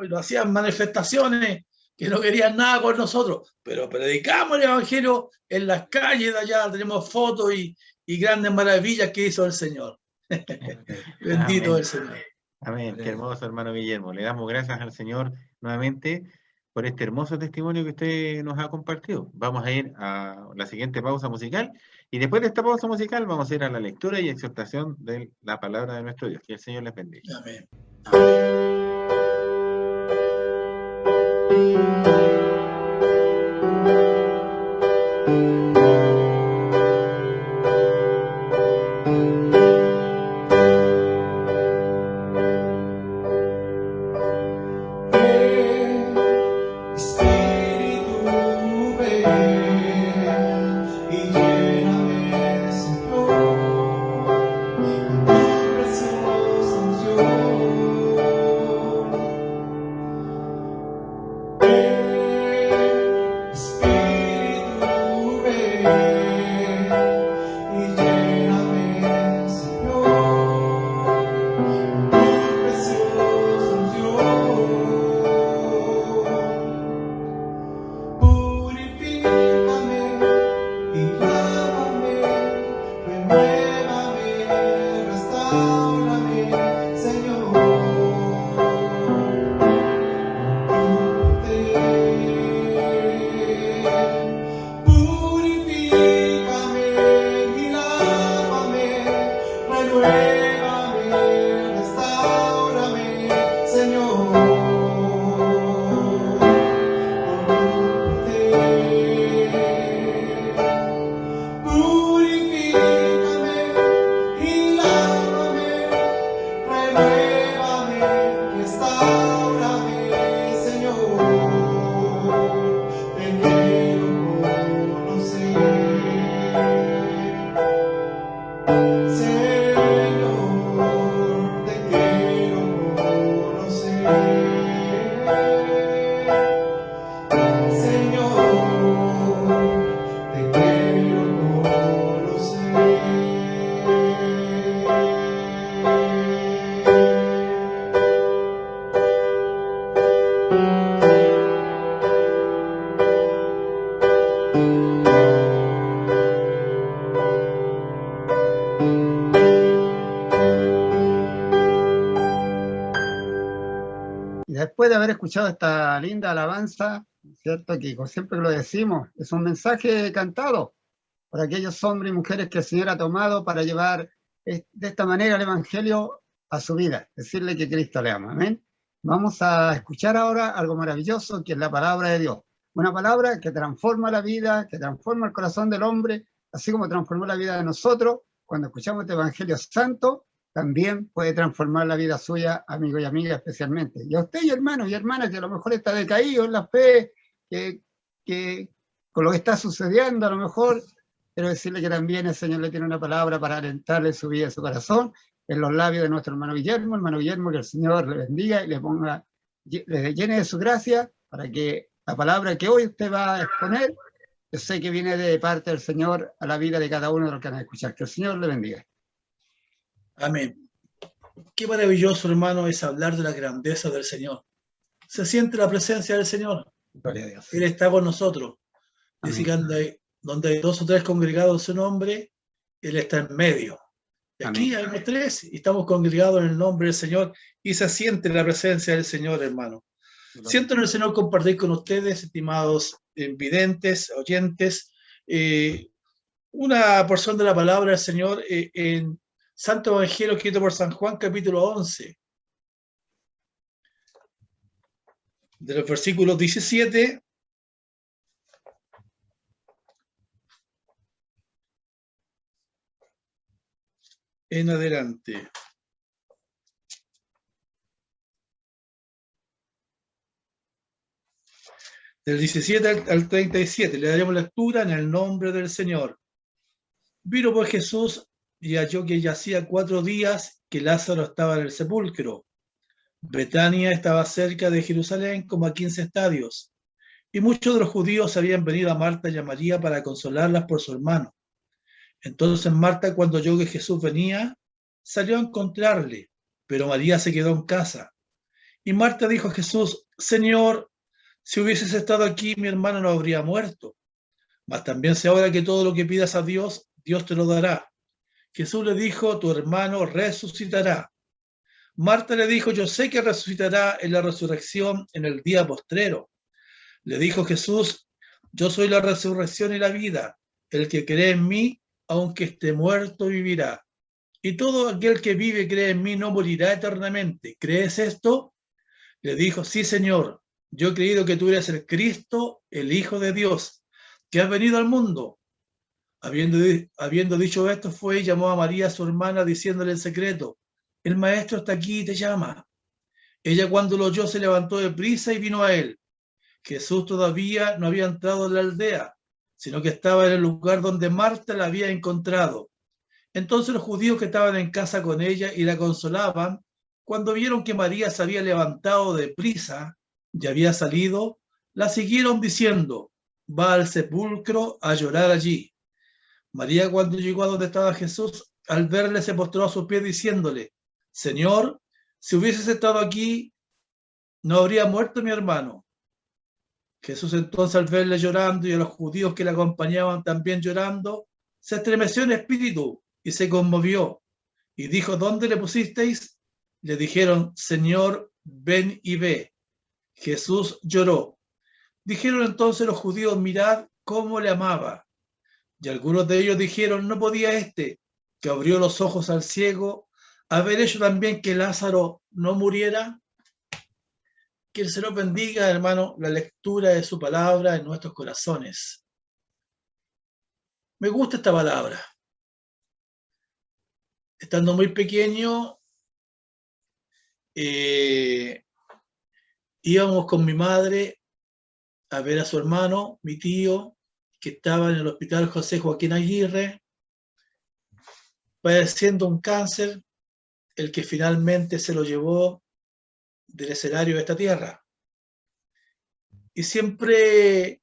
Y nos hacían manifestaciones que no querían nada con nosotros. Pero predicamos el evangelio en las calles de allá, tenemos fotos y grandes maravillas que hizo el Señor. Bendito Amén. el Señor. Amén. Qué hermoso, hermano Guillermo. Le damos gracias al Señor nuevamente por este hermoso testimonio que usted nos ha compartido. Vamos a ir a la siguiente pausa musical y después de esta pausa musical vamos a ir a la lectura y exhortación de la palabra de nuestro Dios. Que el Señor les bendiga. Amén. Ven, escuchado esta linda alabanza, ¿cierto? Que siempre lo decimos, es un mensaje cantado por aquellos hombres y mujeres que el Señor ha tomado para llevar de esta manera el Evangelio a su vida, decirle que Cristo le ama. Amén. Vamos a escuchar ahora algo maravilloso que es la palabra de Dios. Una palabra que transforma la vida, que transforma el corazón del hombre, así como transformó la vida de nosotros. Cuando escuchamos este Evangelio Santo, también puede transformar la vida suya, amigo y amiga especialmente. Y a usted, y hermanos y hermanas, que a lo mejor está decaído en la fe, que con lo que está sucediendo, a lo mejor, quiero decirle que también el Señor le tiene una palabra para alentarle su vida y su corazón, en los labios de nuestro hermano Guillermo, que el Señor le bendiga y le llene de su gracia, para que la palabra que hoy usted va a exponer, yo sé que viene de parte del Señor a la vida de cada uno de los que van a escuchar. Que el Señor le bendiga. Amén. Qué maravilloso, hermano, es hablar de la grandeza del Señor. Se siente la presencia del Señor. Gloria a Dios. Él está con nosotros. Dice que Amén. donde hay 2 o 3 congregados en su nombre, Él está en medio. Y aquí Amén. hay 3 y estamos congregados en el nombre del Señor y se siente la presencia del Señor, hermano. Siento en el Señor compartir con ustedes, estimados videntes, oyentes, una porción de la palabra del Señor en Santo Evangelio escrito por San Juan, capítulo 11, de los versículos 17 en adelante. Del 17 al 37, le daremos lectura en el nombre del Señor. Vino pues Jesús y halló que ya hacía 4 días que Lázaro estaba en el sepulcro. Betania estaba cerca de Jerusalén, como a 15 estadios, y muchos de los judíos habían venido a Marta y a María para consolarlas por su hermano. Entonces Marta, cuando oyó que Jesús venía, salió a encontrarle, pero María se quedó en casa. Y Marta dijo a Jesús: Señor, si hubieses estado aquí, mi hermano no habría muerto. Mas también sé ahora que todo lo que pidas a Dios, Dios te lo dará. Jesús le dijo: tu hermano resucitará. Marta le dijo: yo sé que resucitará en la resurrección en el día postrero. Le dijo Jesús: yo soy la resurrección y la vida. El que cree en mí, aunque esté muerto, vivirá. Y todo aquel que vive y cree en mí no morirá eternamente. ¿Crees esto? Le dijo: sí, Señor. Yo he creído que tú eres el Cristo, el Hijo de Dios, que has venido al mundo. Habiendo dicho esto, fue y llamó a María, su hermana, diciéndole en secreto: el maestro está aquí y te llama. Ella, cuando lo oyó, se levantó de prisa y vino a él. Jesús todavía no había entrado en la aldea, sino que estaba en el lugar donde Marta la había encontrado. Entonces los judíos que estaban en casa con ella y la consolaban, cuando vieron que María se había levantado de prisa y había salido, la siguieron diciendo: va al sepulcro a llorar allí. María, cuando llegó a donde estaba Jesús, al verle se postró a sus pies diciéndole: Señor, si hubieses estado aquí, no habría muerto mi hermano. Jesús entonces, al verle llorando y a los judíos que le acompañaban también llorando, se estremeció en espíritu y se conmovió y dijo: ¿dónde le pusisteis? Le dijeron: Señor, ven y ve. Jesús lloró. Dijeron entonces los judíos: mirad cómo le amaba. Y algunos de ellos dijeron: ¿no podía este, que abrió los ojos al ciego, haber hecho también que Lázaro no muriera? Que el Señor bendiga, hermano, la lectura de su palabra en nuestros corazones. Me gusta esta palabra. Estando muy pequeño, íbamos con mi madre a ver a su hermano, mi tío, que estaba en el hospital José Joaquín Aguirre, padeciendo un cáncer, el que finalmente se lo llevó del escenario de esta tierra. Y siempre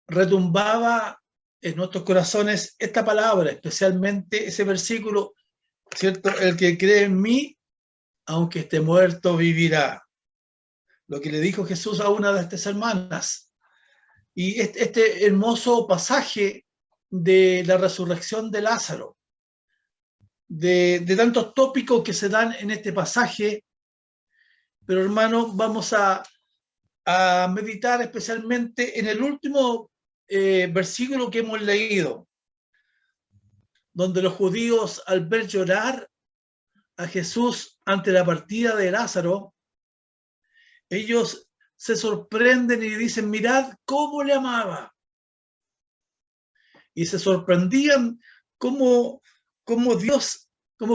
retumbaba en nuestros corazones esta palabra, especialmente ese versículo, ¿cierto? El que cree en mí, aunque esté muerto, vivirá. Lo que le dijo Jesús a una de estas hermanas. Y este hermoso pasaje de la resurrección de Lázaro, de tantos tópicos que se dan en este pasaje, pero hermano, vamos a a meditar especialmente en el último versículo que hemos leído, donde los judíos, al ver llorar a Jesús ante la partida de Lázaro, ellos se sorprenden y dicen, mirad cómo le amaba. Y se sorprendían cómo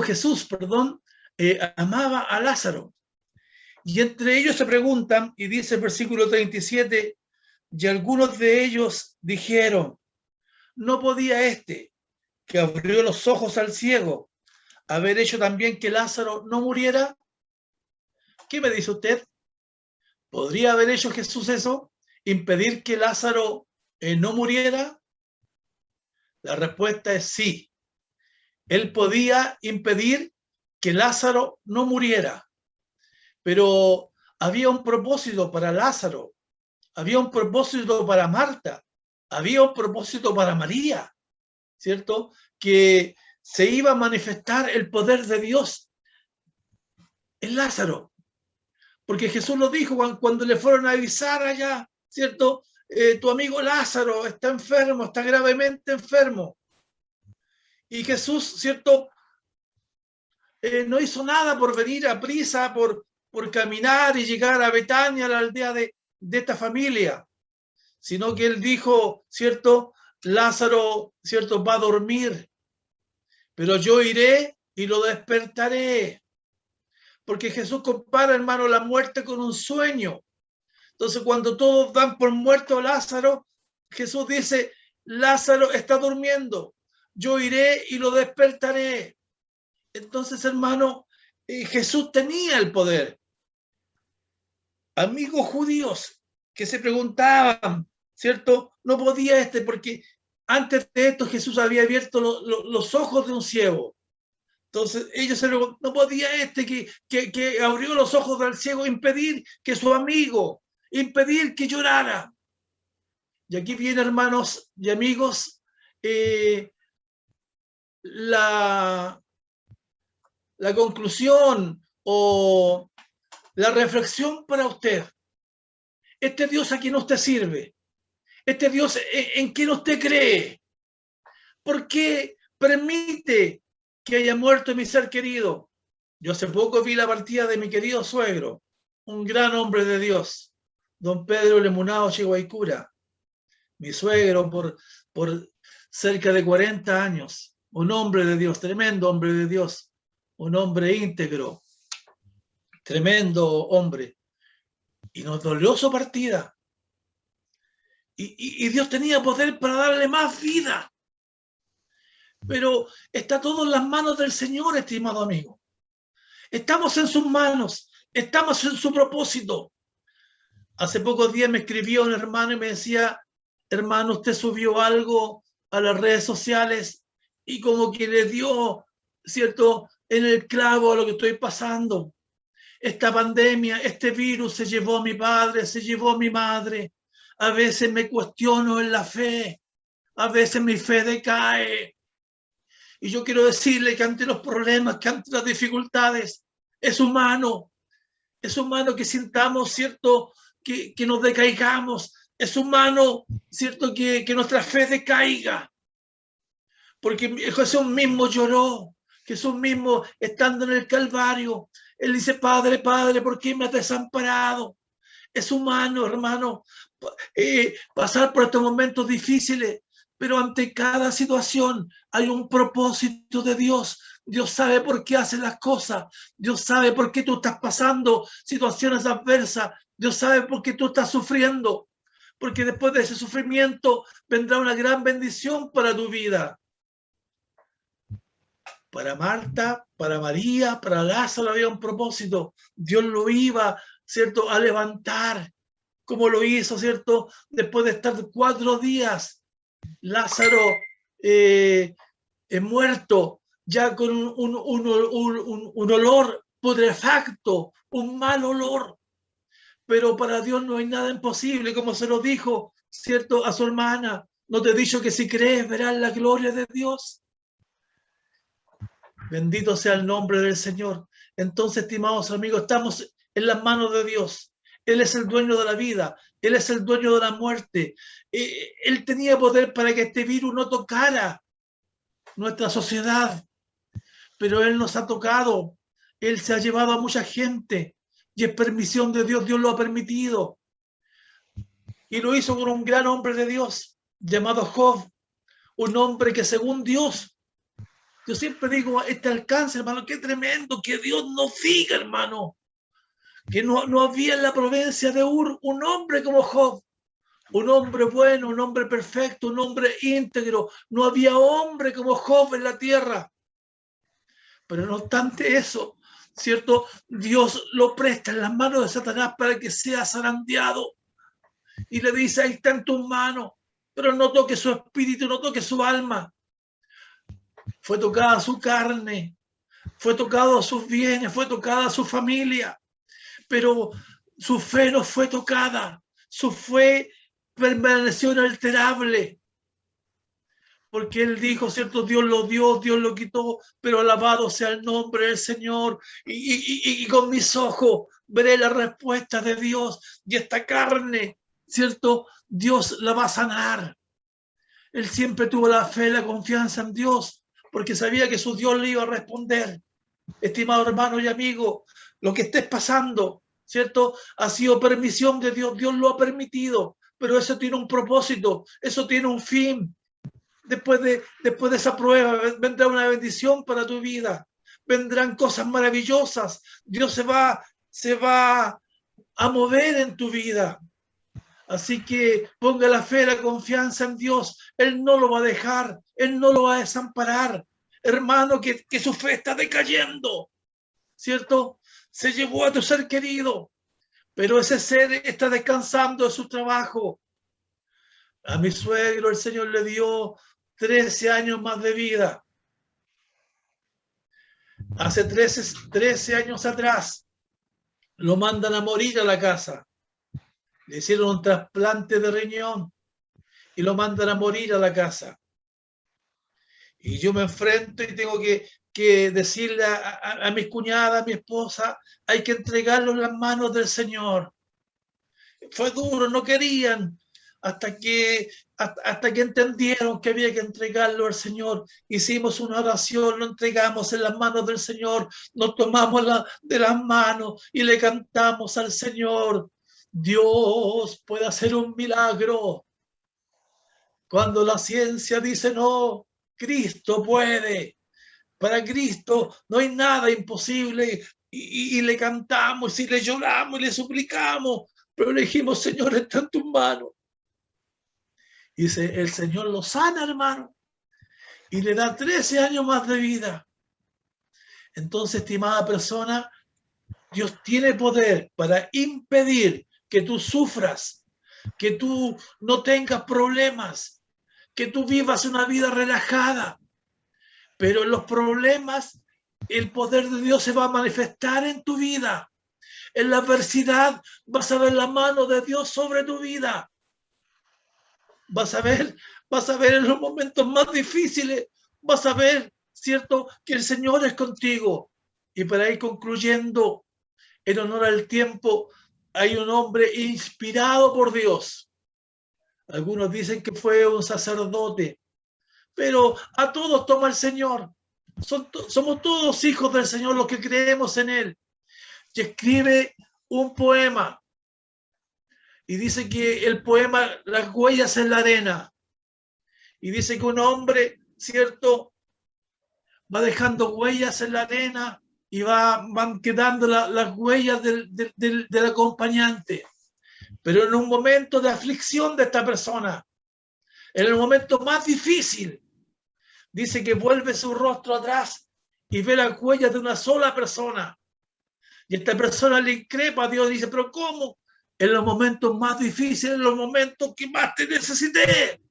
Jesús, amaba a Lázaro. Y entre ellos se preguntan, y dice el versículo 37, y algunos de ellos dijeron, ¿no podía este, que abrió los ojos al ciego, haber hecho también que Lázaro no muriera? ¿Qué me dice usted? ¿Podría haber hecho Jesús eso? ¿Impedir que Lázaro no muriera? La respuesta es sí. Él podía impedir que Lázaro no muriera. Pero había un propósito para Lázaro, había un propósito para Marta, había un propósito para María, ¿cierto? Que se iba a manifestar el poder de Dios en Lázaro. Porque Jesús lo dijo cuando le fueron a avisar allá, ¿cierto? Tu amigo Lázaro está enfermo, está gravemente enfermo. Y Jesús, ¿cierto? No hizo nada por venir a prisa, por caminar y llegar a Betania, a la aldea de esta familia, sino que él dijo, ¿cierto? Lázaro, ¿cierto? Va a dormir, pero yo iré y lo despertaré. Porque Jesús compara, hermano, la muerte con un sueño. Entonces, cuando todos dan por muerto a Lázaro, Jesús dice, Lázaro está durmiendo, yo iré y lo despertaré. Entonces, hermano, Jesús tenía el poder. Amigos judíos que se preguntaban, ¿cierto? No podía porque antes de esto Jesús había abierto los ojos de un ciego. Entonces ellos se preguntaban, no podía que abrió los ojos del ciego impedir que su amigo, impedir que llorara. Y aquí viene, hermanos y amigos, la conclusión o la reflexión para usted. Este Dios a quien usted sirve, este Dios en quien usted cree, ¿por qué permite que haya muerto mi ser querido? Yo hace poco vi la partida de mi querido suegro, un gran hombre de Dios, don Pedro Lemunao Chihuaycura, mi suegro por cerca de 40 años, un hombre de Dios, tremendo hombre de Dios, un hombre íntegro, tremendo hombre. Y nos dolió su partida. Y Dios tenía poder para darle más vida. Pero está todo en las manos del Señor, estimado amigo. Estamos en sus manos, estamos en su propósito. Hace pocos días me escribió un hermano y me decía, hermano, usted subió algo a las redes sociales y como que le dio, ¿cierto?, en el clavo a lo que estoy pasando. Esta pandemia, este virus se llevó a mi padre, se llevó a mi madre. A veces me cuestiono en la fe, a veces mi fe decae. Y yo quiero decirle que ante los problemas, que ante las dificultades, es humano que sintamos, ¿cierto?, que nos decaigamos. Es humano, ¿cierto?, que nuestra fe decaiga. Porque Jesús mismo lloró, Jesús mismo estando en el Calvario, Él dice, Padre, Padre, ¿por qué me has desamparado? Es humano, hermano, pasar por estos momentos difíciles, pero ante cada situación hay un propósito de Dios. Dios sabe por qué hace las cosas. Dios sabe por qué tú estás pasando situaciones adversas. Dios sabe por qué tú estás sufriendo. Porque después de ese sufrimiento vendrá una gran bendición para tu vida. Para Marta, para María, para Lázaro había un propósito. Dios lo iba, ¿cierto?, a levantar, como lo hizo, ¿cierto?, después de estar 4 días. Lázaro muerto, ya con un olor putrefacto, un mal olor. Pero para Dios no hay nada imposible, como se lo dijo, ¿cierto?, a su hermana. ¿No te he dicho que si crees verás la gloria de Dios? Bendito sea el nombre del Señor. Entonces, estimados amigos, estamos en las manos de Dios. Él es el dueño de la vida, Él es el dueño de la muerte. Él tenía poder para que este virus no tocara nuestra sociedad, pero Él nos ha tocado. Él se ha llevado a mucha gente y es permisión de Dios, Dios lo ha permitido. Y lo hizo con un gran hombre de Dios llamado Job, un hombre que según Dios, yo siempre digo, este alcance, hermano, qué tremendo, que Dios nos diga, hermano, que no había en la provincia de Ur un hombre como Job, un hombre bueno, un hombre perfecto, un hombre íntegro. No había hombre como Job en la tierra. Pero no obstante eso, ¿cierto? Dios lo presta en las manos de Satanás para que sea zarandeado. Y le dice, ahí está en tus manos, pero no toque su espíritu, no toque su alma. Fue tocada su carne, fue tocado sus bienes, fue tocada su familia, pero su fe no fue tocada, su fe permaneció inalterable. Porque él dijo, ¿cierto? Dios lo dio, Dios lo quitó, pero alabado sea el nombre del Señor. Y con mis ojos veré la respuesta de Dios. Y esta carne, ¿cierto? Dios la va a sanar. Él siempre tuvo la fe, la confianza en Dios, porque sabía que su Dios le iba a responder. Estimado hermano y amigo, lo que estés pasando, ¿cierto? Ha sido permisión de Dios, Dios lo ha permitido, pero eso tiene un propósito, eso tiene un fin. Después de esa prueba vendrá una bendición para tu vida, vendrán cosas maravillosas, Dios se va a mover en tu vida. Así que ponga la fe, la confianza en Dios, Él no lo va a dejar, Él no lo va a desamparar. Hermano, que su fe está decayendo, ¿cierto? Se llevó a tu ser querido, pero ese ser está descansando de su trabajo. A mi suegro el Señor le dio 13 años más de vida. Hace 13 años atrás lo mandan a morir a la casa. Le hicieron un trasplante de riñón y lo mandan a morir a la casa. Y yo me enfrento y tengo que decirle a mis cuñadas, a mi esposa, hay que entregarlo en las manos del Señor. Fue duro, no querían, hasta que entendieron que había que entregarlo al Señor. Hicimos una oración, lo entregamos en las manos del Señor, nos tomamos de las manos y le cantamos al Señor. Dios puede hacer un milagro. Cuando la ciencia dice no, Cristo puede. Para Cristo no hay nada imposible. Y le cantamos y le lloramos y le suplicamos. Pero le dijimos, Señor, está en tus manos. Y dice, el Señor lo sana, hermano. Y le da 13 años más de vida. Entonces, estimada persona, Dios tiene poder para impedir que tú sufras, que tú no tengas problemas, que tú vivas una vida relajada. Pero en los problemas, el poder de Dios se va a manifestar en tu vida. En la adversidad vas a ver la mano de Dios sobre tu vida. Vas a ver en los momentos más difíciles, vas a ver, ¿cierto?, que el Señor es contigo. Y para ir concluyendo, en honor al tiempo, hay un hombre inspirado por Dios. Algunos dicen que fue un sacerdote, pero a todos toma el Señor. Somos todos hijos del Señor los que creemos en Él. Y escribe un poema. Y dice que el poema, las huellas en la arena. Y dice que un hombre, ¿cierto?, va dejando huellas en la arena y van quedando las huellas del acompañante. Pero en un momento de aflicción de esta persona, en el momento más difícil, dice que vuelve su rostro atrás y ve las huellas de una sola persona. Y esta persona le increpa a Dios y dice, pero ¿cómo? En los momentos más difíciles, en los momentos que más te necesité.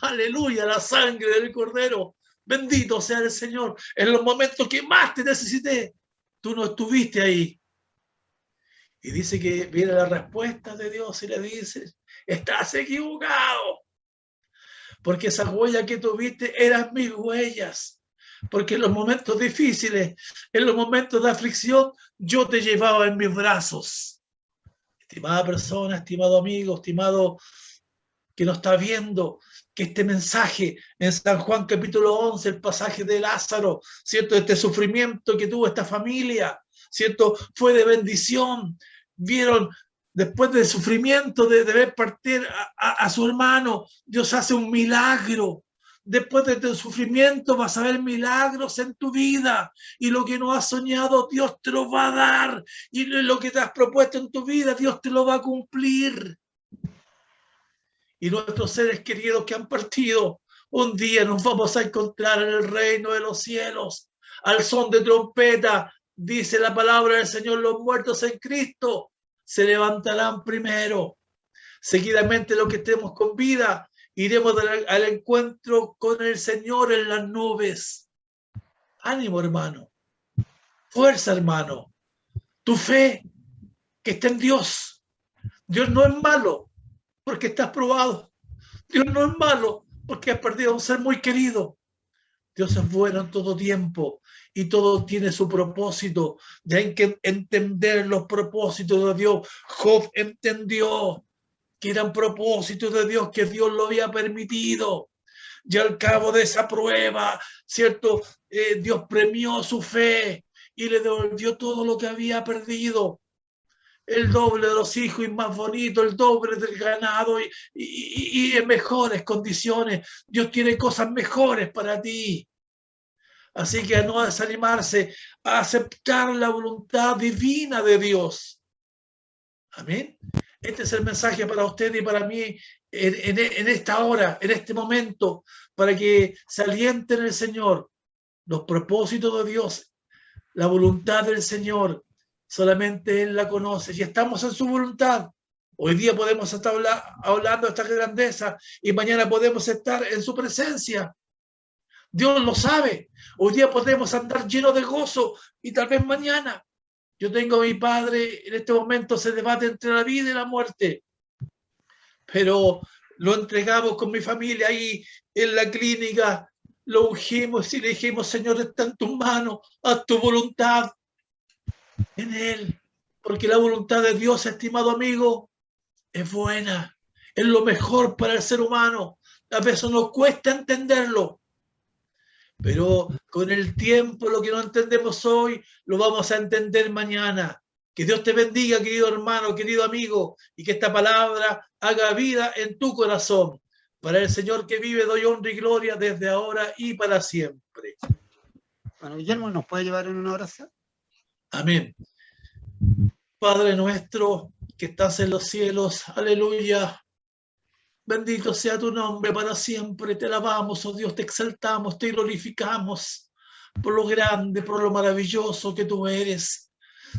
Aleluya, la sangre del Cordero. Bendito sea el Señor. En los momentos que más te necesité, tú no estuviste ahí. Y dice que viene la respuesta de Dios y le dice, estás equivocado. Porque esas huellas que tuviste eran mis huellas. Porque en los momentos difíciles, en los momentos de aflicción, yo te llevaba en mis brazos. Estimada persona, estimado amigo, estimado que nos está viendo, que este mensaje en San Juan capítulo 11, el pasaje de Lázaro, ¿cierto? Este sufrimiento que tuvo esta familia, ¿cierto? Fue de bendición. Vieron, después del sufrimiento de ver partir a su hermano, Dios hace un milagro. Después de tu sufrimiento vas a ver milagros en tu vida, y lo que no has soñado Dios te lo va a dar, y lo que te has propuesto en tu vida Dios te lo va a cumplir. Y nuestros seres queridos que han partido, un día nos vamos a encontrar en el reino de los cielos, al son de trompeta. Dice la palabra del Señor, los muertos en Cristo se levantarán primero. Seguidamente los que estemos con vida, iremos al encuentro con el Señor en las nubes. Ánimo, hermano. Fuerza, hermano. Tu fe que está en Dios. Dios no es malo porque estás probado. Dios no es malo porque has perdido a un ser muy querido. Dios es bueno en todo tiempo y todo tiene su propósito. Ya hay que entender los propósitos de Dios. Job entendió que eran propósitos de Dios, que Dios lo había permitido. Y al cabo de esa prueba, ¿cierto? Dios premió su fe y le devolvió todo lo que había perdido. El doble de los hijos y más bonito, el doble del ganado y en mejores condiciones. Dios tiene cosas mejores para ti. Así que a no desanimarse, a aceptar la voluntad divina de Dios. Amén. Este es el mensaje para usted y para mí en esta hora, en este momento, para que se alienten en el Señor. Los propósitos de Dios, la voluntad del Señor, solamente Él la conoce y estamos en su voluntad. Hoy día podemos estar hablando de esta grandeza y mañana podemos estar en su presencia. Dios lo sabe. Hoy día podemos andar llenos de gozo y tal vez mañana. Yo tengo a mi padre, en este momento se debate entre la vida y la muerte, pero lo entregamos con mi familia ahí en la clínica, lo ungimos y le dijimos, Señor, está en tus manos, haz tu voluntad en Él, porque la voluntad de Dios, estimado amigo, es buena, es lo mejor para el ser humano. A veces nos cuesta entenderlo, pero con el tiempo lo que no entendemos hoy lo vamos a entender mañana. Que Dios te bendiga, querido hermano, querido amigo, y que esta palabra haga vida en tu corazón. Para el Señor que vive doy honra y gloria desde ahora y para siempre. Bueno, Guillermo, ¿nos puede llevar en una oración? Amén. Padre nuestro que estás en los cielos, aleluya. Bendito sea tu nombre para siempre. Te alabamos, oh Dios, te exaltamos, te glorificamos por lo grande, por lo maravilloso que tú eres.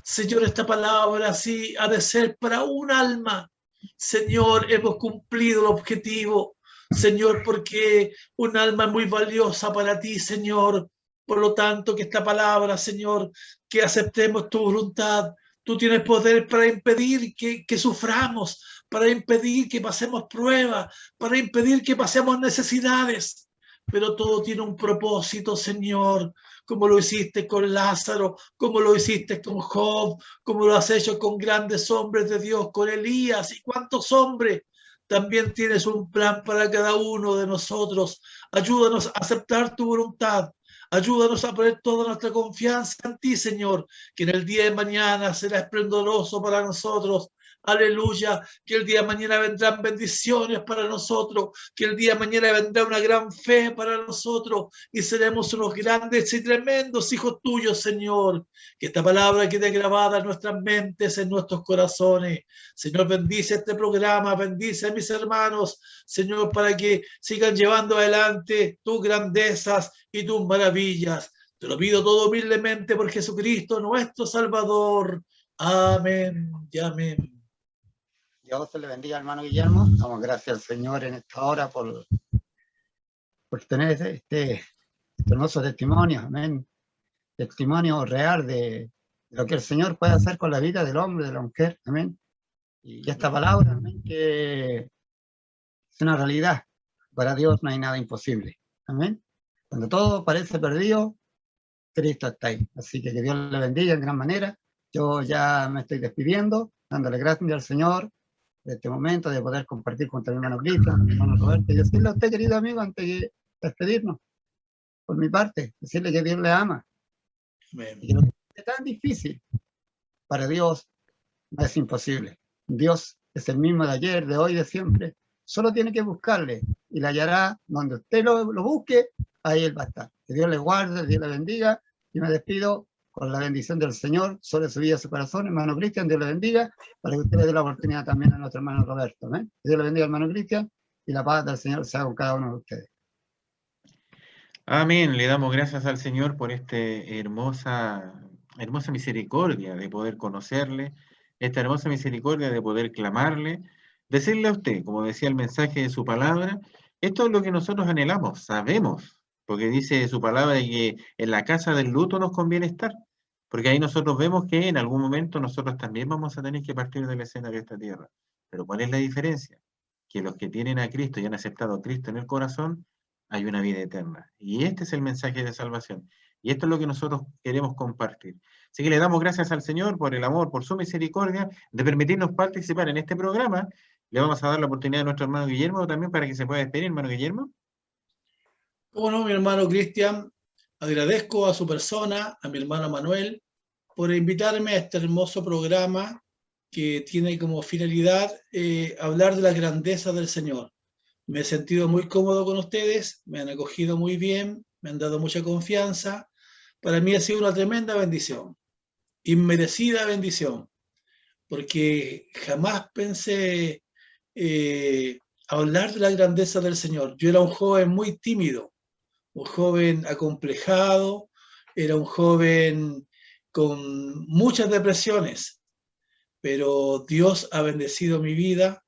Señor, esta palabra sí ha de ser para un alma. Señor, hemos cumplido el objetivo. Señor, porque un alma es muy valiosa para ti, Señor. Por lo tanto, que esta palabra, Señor, que aceptemos tu voluntad. Tú tienes poder para impedir que suframos, para impedir que pasemos pruebas, para impedir que pasemos necesidades. Pero todo tiene un propósito, Señor, como lo hiciste con Lázaro, como lo hiciste con Job, como lo has hecho con grandes hombres de Dios, con Elías y cuántos hombres. También tienes un plan para cada uno de nosotros. Ayúdanos a aceptar tu voluntad. Ayúdanos a poner toda nuestra confianza en ti, Señor, que en el día de mañana será esplendoroso para nosotros. Aleluya, que el día de mañana vendrán bendiciones para nosotros, que el día de mañana vendrá una gran fe para nosotros y seremos unos grandes y tremendos hijos tuyos, Señor. Que esta palabra quede grabada en nuestras mentes, en nuestros corazones. Señor, bendice este programa, bendice a mis hermanos, Señor, para que sigan llevando adelante tus grandezas y tus maravillas. Te lo pido todo humildemente por Jesucristo, nuestro Salvador. Amén y amén. Dios te le bendiga, hermano Guillermo. Damos gracias al Señor en esta hora por tener este hermoso testimonio, amén. Testimonio real de lo que el Señor puede hacer con la vida del hombre, de la mujer, amén. Y esta palabra, amén, que es una realidad. Para Dios no hay nada imposible, amén. Cuando todo parece perdido, Cristo está ahí. Así que Dios le bendiga en gran manera. Yo ya me estoy despidiendo. dándole gracias al Señor de este momento, de poder compartir junto a mi hermano Cristian, a mi hermano Roberto, y decirle a usted, querido amigo, antes de despedirnos, por mi parte, decirle que Dios le ama, Amén. y que lo que es tan difícil, para Dios no es imposible. Dios es el mismo de ayer, de hoy, de siempre. Solo tiene que buscarle y le hallará donde usted lo busque, ahí Él va a estar. Que Dios le guarde, Dios le bendiga, y me despido con la bendición del Señor sobre su vida y su corazón. Hermano Cristian, Dios le bendiga, para que usted le dé la oportunidad también a nuestro hermano Roberto. Que Dios le bendiga, hermano Cristian, y la paz del Señor sea con cada uno de ustedes. Amén. Le damos gracias al Señor por esta hermosa misericordia de poder conocerle, esta hermosa misericordia de poder clamarle, decirle a usted, como decía el mensaje de su palabra, esto es lo que nosotros anhelamos, sabemos, porque dice su palabra que en la casa del luto nos conviene estar, porque ahí nosotros vemos que en algún momento nosotros también vamos a tener que partir de la escena de esta tierra. Pero ¿cuál es la diferencia? Que los que tienen a Cristo y han aceptado a Cristo en el corazón, hay una vida eterna. Y este es el mensaje de salvación. Y esto es lo que nosotros queremos compartir. Así que le damos gracias al Señor por el amor, por su misericordia, de permitirnos participar en este programa. Le vamos a dar la oportunidad a nuestro hermano Guillermo también para que se pueda despedir, hermano Guillermo. Bueno, mi hermano Cristian, agradezco a su persona, a mi hermano Manuel, por invitarme a este hermoso programa que tiene como finalidad hablar de la grandeza del Señor. Me he sentido muy cómodo con ustedes, me han acogido muy bien, me han dado mucha confianza. Para mí ha sido una tremenda bendición, inmerecida bendición, porque jamás pensé hablar de la grandeza del Señor. Yo era un joven muy tímido, un joven acomplejado, era un joven con muchas depresiones, pero Dios ha bendecido mi vida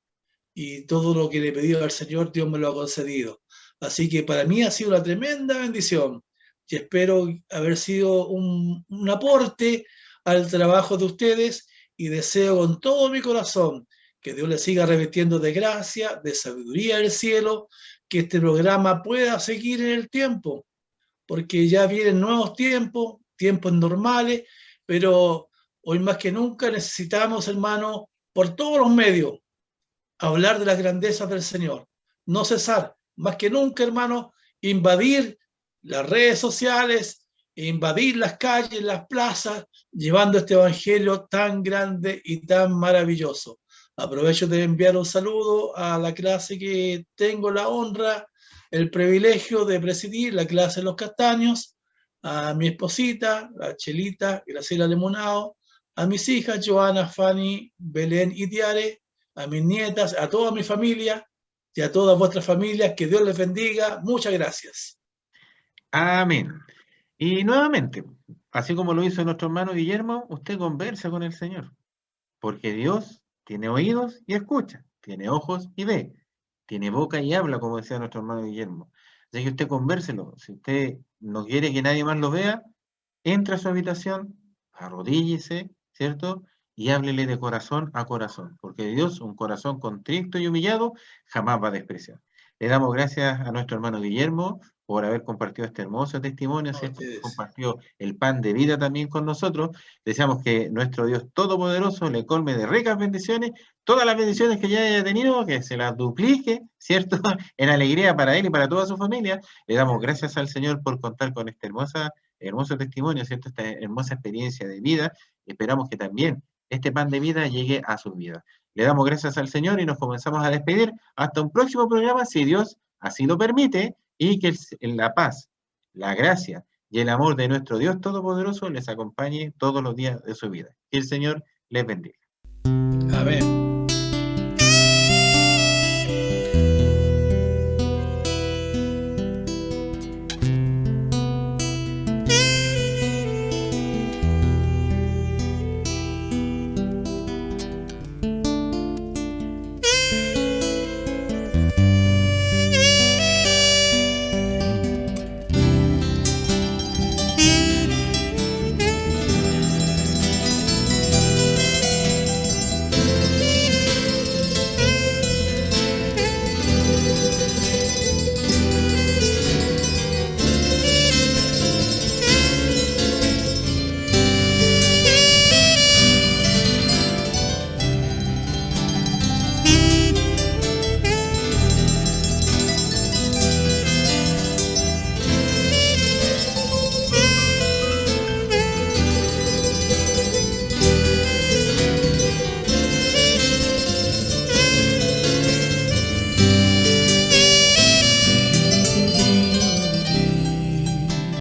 y todo lo que le he pedido al Señor, Dios me lo ha concedido. Así que para mí ha sido una tremenda bendición y espero haber sido un aporte al trabajo de ustedes y deseo con todo mi corazón que Dios les siga revestiendo de gracia, de sabiduría del cielo, que este programa pueda seguir en el tiempo, porque ya vienen nuevos tiempos, tiempos normales, pero hoy más que nunca necesitamos, hermano, por todos los medios, hablar de las grandezas del Señor, no cesar, más que nunca, hermano, invadir las redes sociales, invadir las calles, las plazas, llevando este evangelio tan grande y tan maravilloso. Aprovecho de enviar un saludo a la clase que tengo la honra, el privilegio de presidir, la clase de los castaños, a mi esposita, la Chelita Graciela Lemonao, a mis hijas Joana, Fanny, Belén y Tiare, a mis nietas, a toda mi familia y a todas vuestras familias. Que Dios les bendiga. Muchas gracias. Amén. Y nuevamente, así como lo hizo nuestro hermano Guillermo, usted conversa con el Señor, porque Dios tiene oídos y escucha, tiene ojos y ve, tiene boca y habla, como decía nuestro hermano Guillermo. Así que usted convérselo. Si usted no quiere que nadie más lo vea, entra a su habitación, arrodíllese, ¿cierto? Y háblele de corazón a corazón, porque Dios, un corazón contrito y humillado, jamás va a despreciar. Le damos gracias a nuestro hermano Guillermo por haber compartido este hermoso testimonio, ¿cierto? Compartió el pan de vida también con nosotros. Deseamos que nuestro Dios Todopoderoso le colme de ricas bendiciones, todas las bendiciones que ya haya tenido, que se las duplique, ¿cierto? En alegría para él y para toda su familia. Le damos gracias al Señor por contar con este hermoso testimonio, ¿cierto? Esta hermosa experiencia de vida. Esperamos que también este pan de vida llegue a su vida. Le damos gracias al Señor y nos comenzamos a despedir. Hasta un próximo programa, si Dios así lo permite, y que la paz, la gracia y el amor de nuestro Dios Todopoderoso les acompañe todos los días de su vida. Que el Señor les bendiga. Amén.